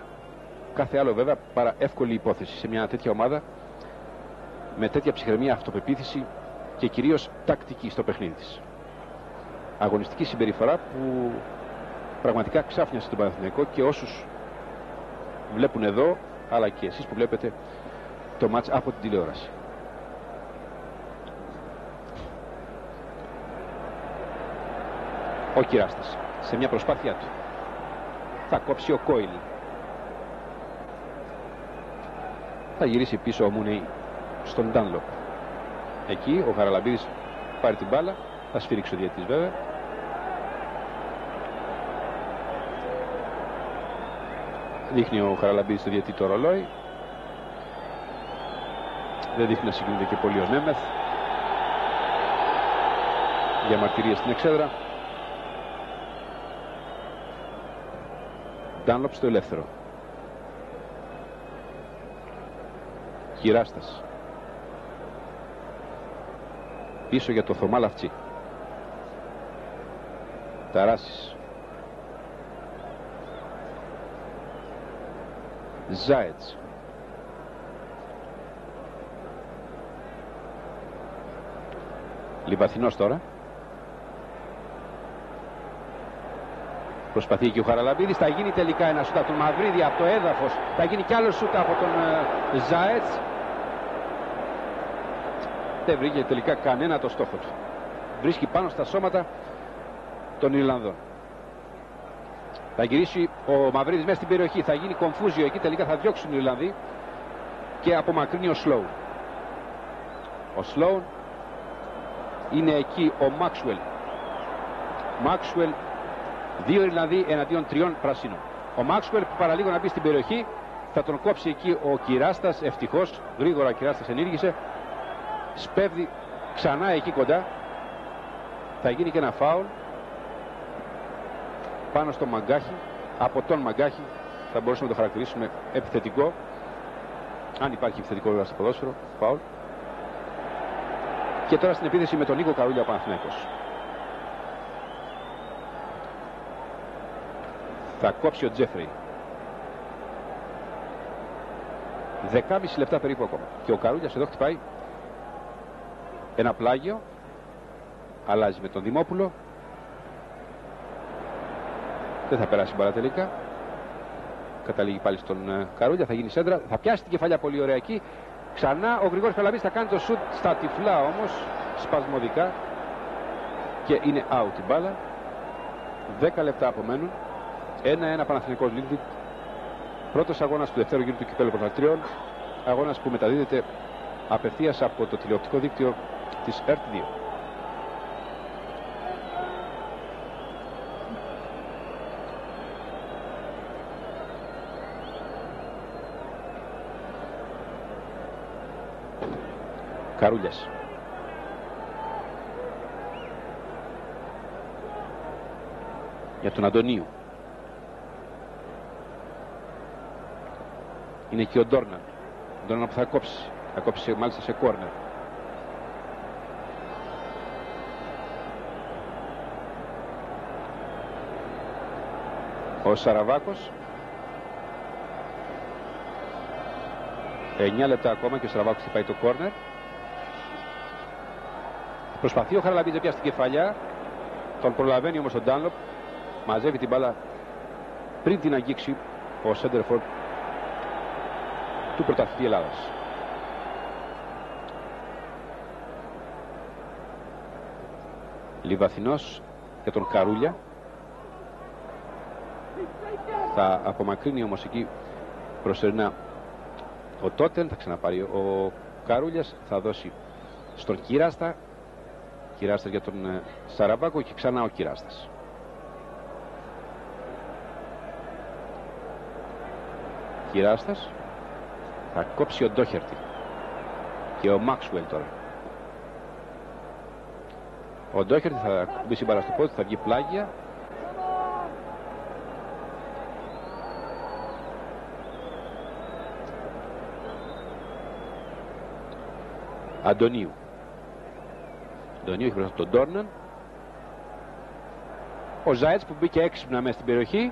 A: Κάθε άλλο βέβαια παρά εύκολη υπόθεση σε μια τέτοια ομάδα με τέτοια ψυχραιμία, αυτοπεποίθηση και κυρίως τακτική στο παιχνίδι της. Αγωνιστική συμπεριφορά που πραγματικά ξάφνιασε τον Παναθηναϊκό και όσους βλέπουν εδώ, αλλά και εσείς που βλέπετε το μάτς από την τηλεόραση. Ο Κυράστας σε μια προσπάθειά του θα κόψει ο Κόιλ. Θα γυρίσει πίσω ο Μουνεϊ στον Ντάνλοπ. Εκεί ο Χαραλαμπίδης πάρει την μπάλα. Θα σφυρίξει ο διαιτητής βέβαια. Δείχνει ο Χαραλαμπίδης στο διαιτητή το ρολόι. Δεν δείχνει να συγκινείται και πολύ ο Νέμεθ. Για μαρτυρίες στην εξέδρα. Ντάνλοπ στο ελεύθερο. Κυράστας. Πίσω για το Θωμά Λαφτσί. Ταράσης. Ζάετς. Λιβαθινός τώρα. Προσπαθεί και ο Χαραλαμπίδης. Θα γίνει τελικά ένα σούτ από τον Μαυρίδη από το έδαφος. Θα γίνει κι άλλο σούτ από τον Ζάετς. Δεν βρήκε τελικά κανένα το στόχο του. Βρίσκει πάνω στα σώματα των Ιρλανδών. Θα γυρίσει ο Μαυρίδης μέσα στην περιοχή. Θα γίνει κομφούζιο εκεί. Τελικά θα διώξουν οι Ιρλανδοί. Και απομακρύνει ο Σλόουν. Ο Σλόουν είναι εκεί ο Μάξουελ. Μάξουελ, 2 Ιρλανδοί εναντίον 3 πρασίνων. Ο Μάξουελ που παραλίγο να μπει στην περιοχή. Θα τον κόψει εκεί ο Κυράστας. Ευτυχώς γρήγορα ο Κυράστας ενήργησε. Σπέβδει ξανά εκεί κοντά. Θα γίνει και ένα φάουλ πάνω στο Μαγκάχη. Από τον Μαγκάχη θα μπορούσαμε να το χαρακτηρίσουμε επιθετικό, αν υπάρχει επιθετικό βέβαια στο ποδόσφαιρο. Φάουλ. Και τώρα στην επίθεση με τον Νίκο Καρούλια ο Παναθηναϊκός. Θα κόψει ο Τζέφρεϊ. 10,5 λεπτά περίπου ακόμα. Και ο Καρούλιας εδώ χτυπάει ένα πλάγιο. Αλλάζει με τον Δημόπουλο. Δεν θα περάσει μπάλα τελικά. Καταλήγει πάλι στον Καρούλια. Θα γίνει σέντρα. Θα πιάσει την κεφαλιά πολύ ωραία εκεί. Ξανά ο Γρηγόρης Καλαβής θα κάνει το σουτ στα τυφλά όμως. Σπασμωδικά. Και είναι out η μπάλα. 10 λεπτά απομένουν. 1-1 Παναθηναϊκός Λίνφιλντ. Πρώτος αγώνας του δεύτερου γύρου του Κυπέλλου Πρωταθλητριών. Αγώνας που μεταδίδεται απευθείας από το τηλεοπτικό δίκτυο της ΕΡΤ2. Καρούλιας. Για τον Αντωνίου. Είναι και ο Ντόρναν. Ο Ντόρναν που θα κόψει. Θα κόψει μάλιστα σε κόρνερ. Ο Σαραβάκος. 9 λεπτά ακόμα και ο Σαραβάκος χτυπάει το κόρνερ. Προσπαθεί ο Χαραλαμπίδης να πιάσει την κεφαλιά. Τον προλαβαίνει όμως ο Ντάνλοπ. Μαζεύει την μπάλα πριν την αγγίξει ο σέντερφορ του πρωταθλητή Ελλάδας. Λιβαθινός για τον Καρούλια. Θα απομακρύνει όμως εκεί προσωρινά ο Τότεν. Θα ξαναπάρει ο Καρούλιας. Θα δώσει στον Κυράστα. Κυράστας για τον Σαραβάκο και ξανά ο Κυράστας. Κυράστας. Θα κόψει ο Ντόχερτη και ο Μάξουελ τώρα. Ο Ντόχερτη θα κουμπίσει μπάλα στο πόδι, θα βγει πλάγια. Αντωνίου. Αντωνίου έχει μπροστά τον Ντόρναν. Ο Ζάετς που μπήκε έξυπνα μέσα στην περιοχή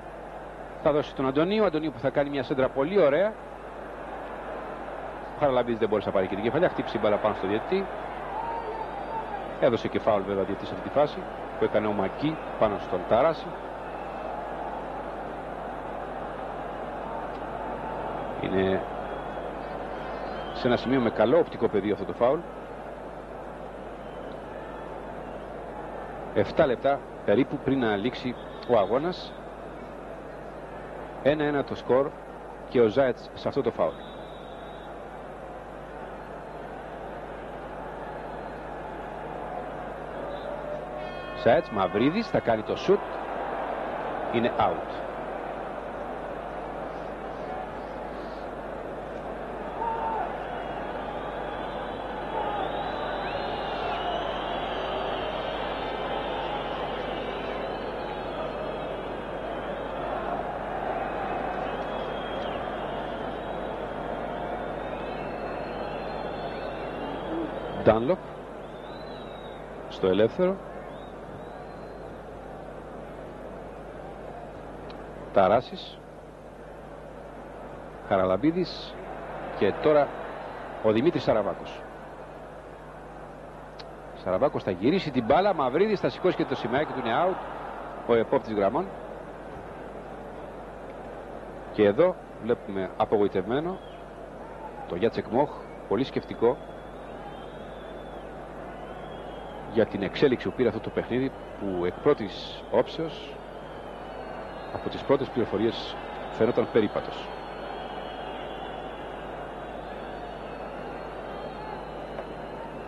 A: θα δώσει τον Αντωνίου. Αντωνίου που θα κάνει μια σέντρα πολύ ωραία. Ο Χαραλαμπίδης δεν μπόρεσε να πάρει και την κεφαλιά. Χτύπησε μπάλα πάνω στο διαιτητή. Έδωσε και φάουλ βέβαια διαιτητή σε αυτή τη φάση που έκανε ο Μακί πάνω στον Ταράση. Είναι σε ένα σημείο με καλό οπτικό πεδίο αυτό το φάουλ. 7 λεπτά περίπου πριν να λήξει ο αγώνας. 1-1 το σκορ και ο Ζάετς σε αυτό το φάουλ. Ζάετς, Μαυρίδης θα κάνει το σουτ. Είναι out. Ντάνλοπ στο ελεύθερο. Ταράσης, Χαραλαμπίδης και τώρα ο Δημήτρης Σαραβάκος. Σαραβάκος θα γυρίσει την μπάλα. Μαυρίδης θα σηκώσει και το σημαίακι του, είναι out. Ο επόπτης γραμμών. Και εδώ βλέπουμε απογοητευμένο το Γιάτσεκ Μοχ, πολύ σκεπτικό για την εξέλιξη που πήρε αυτό το παιχνίδι, που εκ πρώτης όψεως από τις πρώτες πληροφορίες φαινόταν περίπατος.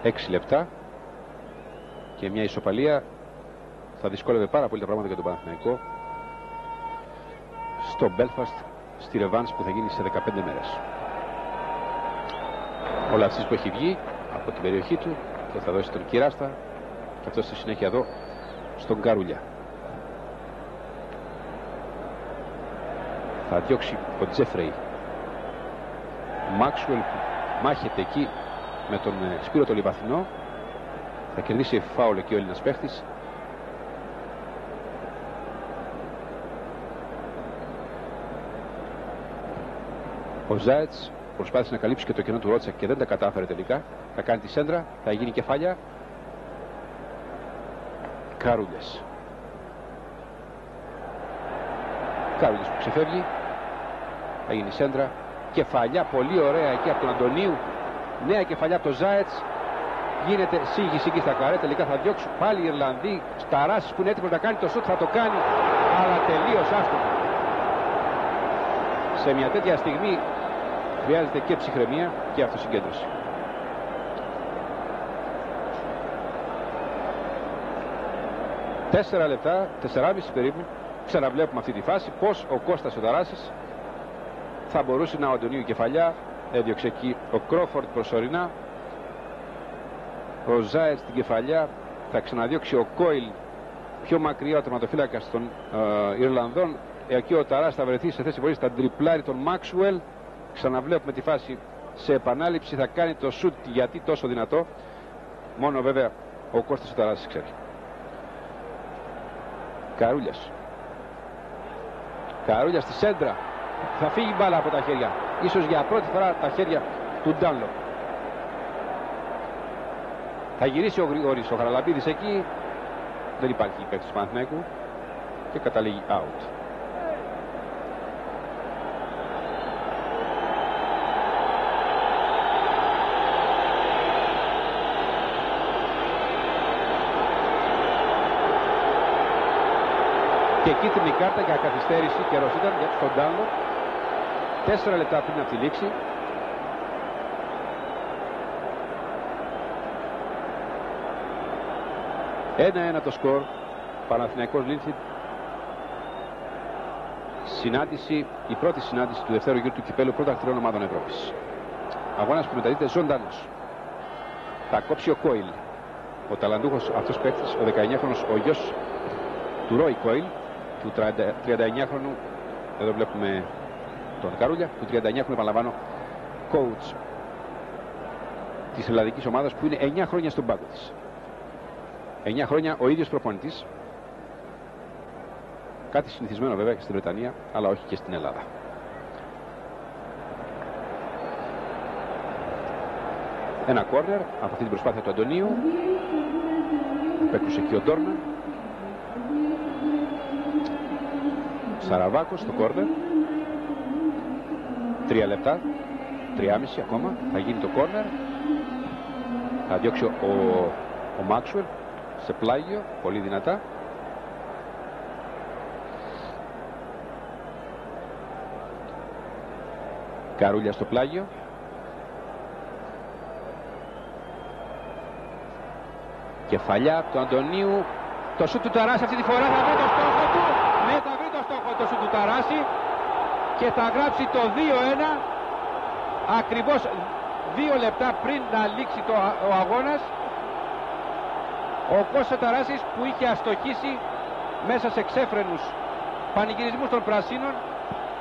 A: Έξι λεπτά και μια ισοπαλία θα δυσκόλευε πάρα πολύ τα πράγματα για τον Παναθηναϊκό στο Μπέλφαστ, στη ρεβάνς που θα γίνει σε 15 μέρες. Ο Λαυσής που έχει βγει από την περιοχή του και θα δώσει τον Κυράστα και αυτό στη συνέχεια εδώ στον Καρούλια. Θα διώξει ο Τζέφρεϊ. Μάξουελ που μάχεται εκεί με τον Σπύρο το Λιβαθινό. Θα κερδίσει φάουλ εκεί ο Έλληνας παίχτης. Ο Ζάετς προσπάθησε να καλύψει και το κενό του Ρότσα και δεν τα κατάφερε τελικά. Θα κάνει τη σέντρα, θα γίνει κεφάλια. Καρούλιας. Καρούλιας που ξεφεύγει. Θα γίνει σέντρα. Κεφαλιά πολύ ωραία εκεί από τον Αντωνίου. Νέα κεφαλιά από τον Ζάετς. Γίνεται σύγχυση εκεί στα καρέ. Τελικά θα διώξουν πάλι οι Ιρλανδοί. Σταράσεις που είναι έτοιμος να κάνει το σουτ θα το κάνει. Αλλά τελείως άστοχο. Σε μια τέτοια στιγμή χρειάζεται και ψυχραιμία και αυτοσυγκέντρωση. Τέσσερα λεπτά, 4,5 περίπου, ξαναβλέπουμε αυτή τη φάση. Πως ο Κώστας ο Ταράσης θα μπορούσε να ο Αντωνίου κεφαλιά. Έδιωξε εκεί ο Κρόφορντ προσωρινά. Ο Ζάετ στην κεφαλιά. Θα ξαναδιώξει ο Κόιλ πιο μακριά ο τερματοφύλακας των Ιρλανδών. Εκεί ο Ταράς θα βρεθεί σε θέση που θα τριπλάρει τον Μάξουελ. Ξαναβλέπουμε τη φάση σε επανάληψη. Θα κάνει το σουτ. Γιατί τόσο δυνατό? Μόνο βέβαια ο Κώστας ο Ταράσης ξέρει. Καρούλιας. Καρούλιας στη σέντρα. Θα φύγει μπάλα από τα χέρια. Ίσως για πρώτη φορά τα χέρια του Ντάνλοπ. Θα γυρίσει ο Γρηγόρης, ο Χαραλαμπίδης εκεί. Δεν υπάρχει παίκτης του Παναθηναϊκού και καταλήγει out. Και κίτρινη κάρτα για καθυστέρηση, καιρός ήταν για τον Ντάνλοπ. 4 λεπτά πριν από τη λήξη. Ένα το σκορ. Παναθηναϊκός Λίνφιλντ. Συνάντηση, η πρώτη συνάντηση του δεύτερου γύρου του κυπέλου πρωταθλητριών ομάδων Ευρώπης. Αγώνας που μεταδίδεται ζωντανός. Θα κόψει ο Κόιλ. Ο ταλαντούχος αυτός παίκτης, ο 19χρονος, ο γιος του Ρόι Κόιλ, του 39χρονου, εδώ βλέπουμε τον Καρούλια, του 39χρονου, επαναλαμβάνω, coach της ελλαδικής ομάδας που είναι 9 χρόνια στον πάγκο της. 9 χρόνια ο ίδιος προπονητής. Κάτι συνηθισμένο βέβαια και στην Βρετανία, αλλά όχι και στην Ελλάδα. Ένα κόρνερ από αυτή την προσπάθεια του Αντωνίου. Απέκρουσε εκεί ο Ντόρμαν. Σαραβάκος στο κόρνερ. 3 λεπτά, 3,5 ακόμα. Θα γίνει το κόρνερ. Θα διώξει ο Μάξουελ σε πλάγιο, πολύ δυνατά. Καρούλια στο πλάγιο. Κεφαλιά από του Αντωνίου. Το σουτ του Ταράση αυτή τη φορά θα βρει το στόχο του. Ναι, θα βρει το στόχο το σουτ του Ταράση και θα γράψει το 2-1 ακριβώς 2 λεπτά πριν να λήξει ο αγώνας. Ο Κώστας Ταράσης που είχε αστοχήσει μέσα σε ξέφρενους πανηγυρισμούς των πρασίνων.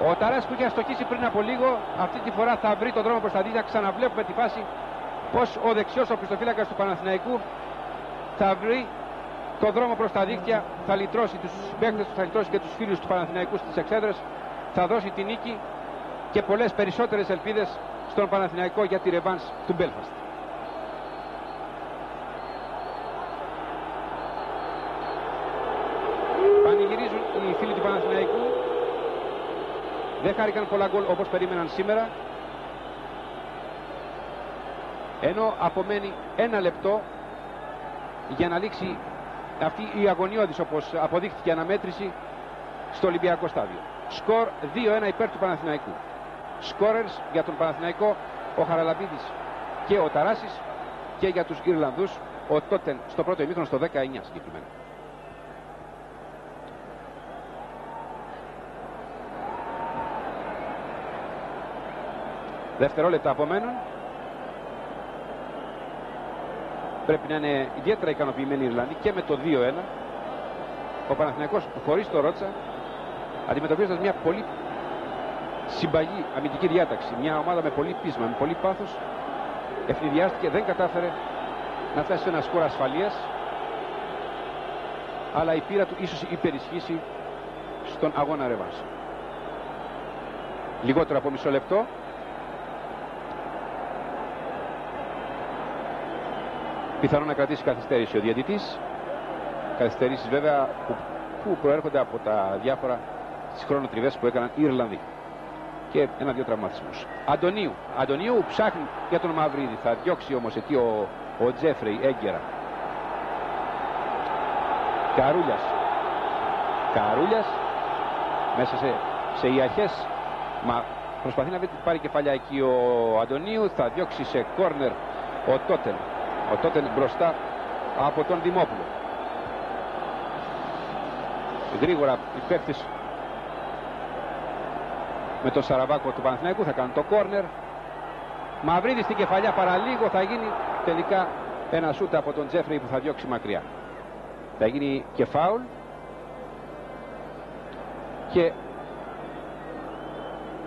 A: Ο Ταράσης που είχε αστοχήσει πριν από λίγο, αυτή τη φορά θα βρει τον δρόμο προς τα δίκτυα. Ξαναβλέπουμε τη φάση πως ο δεξιός ο πιστοφύλακας του Παναθηναϊκού θα βρει τον δρόμο προς τα δίκτυα, θα λυτρώσει τους παίκτες του, θα λυτρώσει και τους φίλους του Παναθηναϊκού στις εξέδρες, θα δώσει τη νίκη και πολλές περισσότερες ελπίδες στον Παναθηναϊκό για τη ρεβάνς του Μπέλφαστ. Πανηγυρίζουν οι φίλοι του Παναθηναϊκού. Δεν χάρηκαν πολλά γκολ όπως περίμεναν σήμερα. Ενώ απομένει 1 λεπτό για να λήξει αυτή η αγωνιώδης, όπως αποδείχθηκε η αναμέτρηση στο Ολυμπιακό στάδιο. Σκορ 2-1 υπέρ του Παναθηναϊκού. Σκόρερς για τον Παναθηναϊκό ο Χαραλαμπίδης και ο Ταράσης, και για τους Ιρλανδούς ο Τότεν στο πρώτο ημίχρονο, στο 19 συγκεκριμένα. Δευτερόλεπτα απομένουν. Πρέπει να είναι ιδιαίτερα ικανοποιημένοι οι Ιρλανδοί και με το 2-1. Ο Παναθηναϊκός χωρίς το Ρότσα, αντιμετωπίζοντας μια πολύ συμπαγή αμυντική διάταξη, μια ομάδα με πολύ πείσμα, με πολύ πάθος, ευνηδιάστηκε, δεν κατάφερε να φτάσει σε ένα σκορ ασφαλείας, αλλά η πείρα του ίσως υπερισχύσει στον αγώνα ρεβάνς. Λιγότερο από μισό λεπτό Πιθανόν να κρατήσει καθυστέρηση ο διαιτητής. Καθυστερήσεις βέβαια που προέρχονται από τα διάφορα τις χρονοτριβές που έκαναν οι Ιρλανδοί. Και ένα-δύο τραυματισμούς. Αντωνίου ψάχνει για τον Μαυρίδη. Θα διώξει όμως εκεί ο Τζέφρεϊ έγκαιρα. Καρούλιας μέσα σε ιαχές, μα προσπαθεί να πάρει κεφαλιά εκεί ο Αντωνίου. Θα διώξει σε κόρνερ ο Τότεν μπροστά από τον Δημόπουλο. Γρήγορα οι παίκτες με τον Σαραβάκο του Παναθηναϊκού θα κάνουν το κόρνερ. Μαυρίδη στην κεφαλιά, παραλίγο θα γίνει τελικά ένα σούτ από τον Τζέφρεϊ που θα διώξει μακριά. Θα γίνει και φάουλ και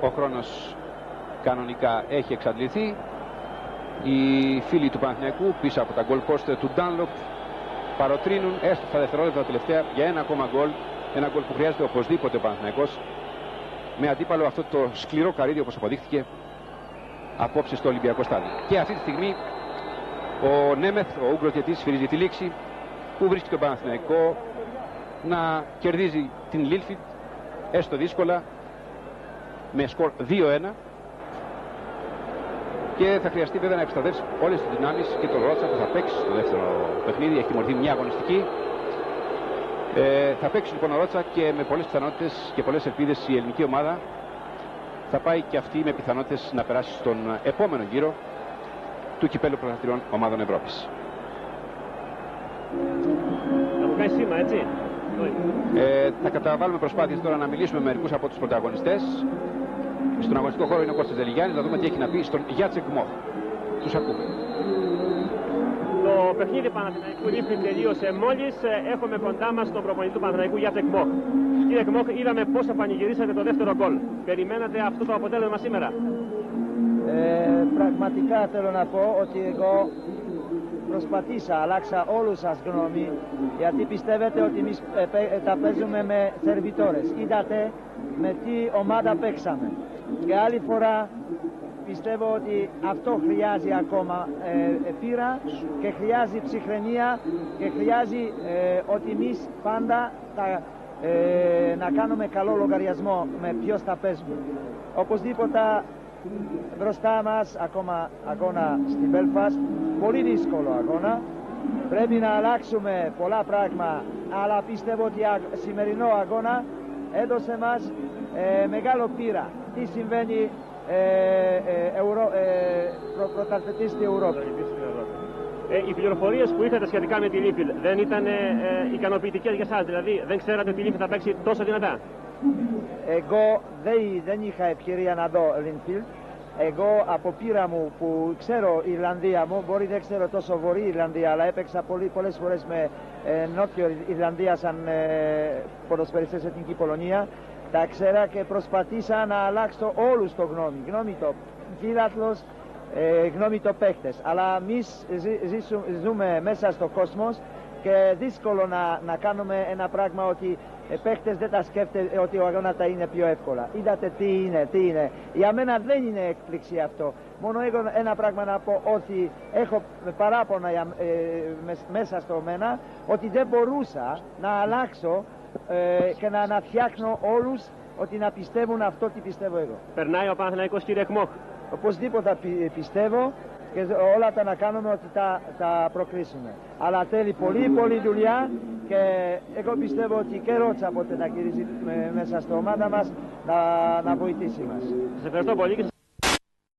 A: ο χρόνος κανονικά έχει εξαντληθεί. Οι φίλοι του Παναθηναϊκού πίσω από τα goal post του Ντάνλοπ παροτρύνουν έστω στα δευτερόλεπτα τελευταία για ένα ακόμα γκολ. Ένα γκολ που χρειάζεται οπωσδήποτε ο Παναθηναϊκός, με αντίπαλο αυτό το σκληρό καρύδι όπως αποδείχθηκε απόψε στο Ολυμπιακό στάδιο. Και αυτή τη στιγμή ο Νέμεθ, ο Ούγγρος διαιτητής, σφυρίζει τη λήξη, που βρίσκει τον Παναθηναϊκό να κερδίζει την Λίλφιντ έστω δύσκολα με σκορ 2-1, και θα χρειαστεί βέβαια να επιστρατεύσει όλες τις δυνάμεις και τον Ρότσα που θα παίξει στο δεύτερο παιχνίδι. Έχει μορφή μια αγωνιστική. Θα παίξει λοιπόν ο Ρότσα και με πολλές πιθανότητες και πολλές ελπίδες η ελληνική ομάδα θα πάει και αυτή με πιθανότητες να περάσει στον επόμενο γύρο του Κυπέλλου Πρωταθλητριών Ομάδων Ευρώπης. Θα καταβάλουμε προσπάθειες τώρα να μιλήσουμε με μερικούς από τους πρωταγωνιστές. Στον αγωνιστικό χώρο είναι ο Κώστας Δελιγιάννης, να δούμε τι έχει να πει στον Γιάτσεκ Μόχ. Τους ακούμε.
B: Το παιχνίδι Παναθηναϊκού Λίλφιντ τελείωσε μόλις. Έχουμε κοντά μας τον προπονητή του Παναθηναϊκού, Γιάτσεκ Μόχ. Κύριε Μόχ, είδαμε πώς πανηγυρίσατε το δεύτερο γκολ. Περιμένατε αυτό το αποτέλεσμα σήμερα?
C: Πραγματικά θέλω να πω ότι εγώ προσπαθήσα, αλλάξα όλους σας γνώμη, γιατί πιστεύετε ότι εμείς τα παίζουμε με σερβιτόρες. Είδατε με τι ομάδα παίξαμε. Και άλλη φορά πιστεύω ότι αυτό χρειάζει ακόμα πείρα και χρειάζει ψυχραιμία και χρειάζει ότι εμείς πάντα να κάνουμε καλό λογαριασμό με ποιος θα παίζουμε. Οπωσδήποτε μπροστά μας ακόμα αγώνα στην Belfast, πολύ δύσκολο αγώνα. Πρέπει να αλλάξουμε πολλά πράγματα, αλλά πιστεύω ότι σημερινό αγώνα έδωσε μας μεγάλο πείρα. Τι συμβαίνει πρωταθλητής στην Ευρώπη.
B: Οι πληροφορίες που είχατε σχετικά με τη Λίλφιντ δεν ήταν ικανοποιητικές για εσάς? Δηλαδή δεν ξέρατε ότι η Λίλφιντ θα παίξει τόσο δυνατά?
C: Εγώ δεν είχα ευκαιρία να δω Λίλφιντ. Εγώ από πείρα μου που ξέρω η Ιρλανδία μου, μπορεί δεν ξέρω τόσο βορρή Ιρλανδία, αλλά έπαιξα πολλές φορές με νότιο Ιρλανδία σαν ποδοσφαιριστές σε Εθνική Πολωνία. Τα ξέρα και προσπαθήσα να αλλάξω όλους το γνώμη το φίλαθλος, γνώμη το παίχτες. Αλλά εμείς ζούμε μέσα στο κόσμο και δύσκολο να κάνουμε ένα πράγμα ότι παίχτες δεν τα σκέφτεται ότι ο αγώνα θα είναι πιο εύκολα. Είδατε τι είναι. Για μένα δεν είναι έκπληξη αυτό. Μόνο εγώ ένα πράγμα να πω, ότι έχω παράπονα μέσα στο μένα, ότι δεν μπορούσα να αλλάξω και να αναφτιάχνω όλους ότι να πιστεύουν αυτό τι πιστεύω εγώ.
B: Περνάει ο Παναθηναϊκός, κύριε Μόχ?
C: Οπωσδήποτε πιστεύω και όλα τα να κάνουμε ότι τα προκρίσουμε. Αλλά θέλει πολύ δουλειά και εγώ πιστεύω ότι και Ρότσα πότε να γυρίζει μέσα στο ομάδα μας να βοηθήσει μας.
B: Σας ευχαριστώ πολύ.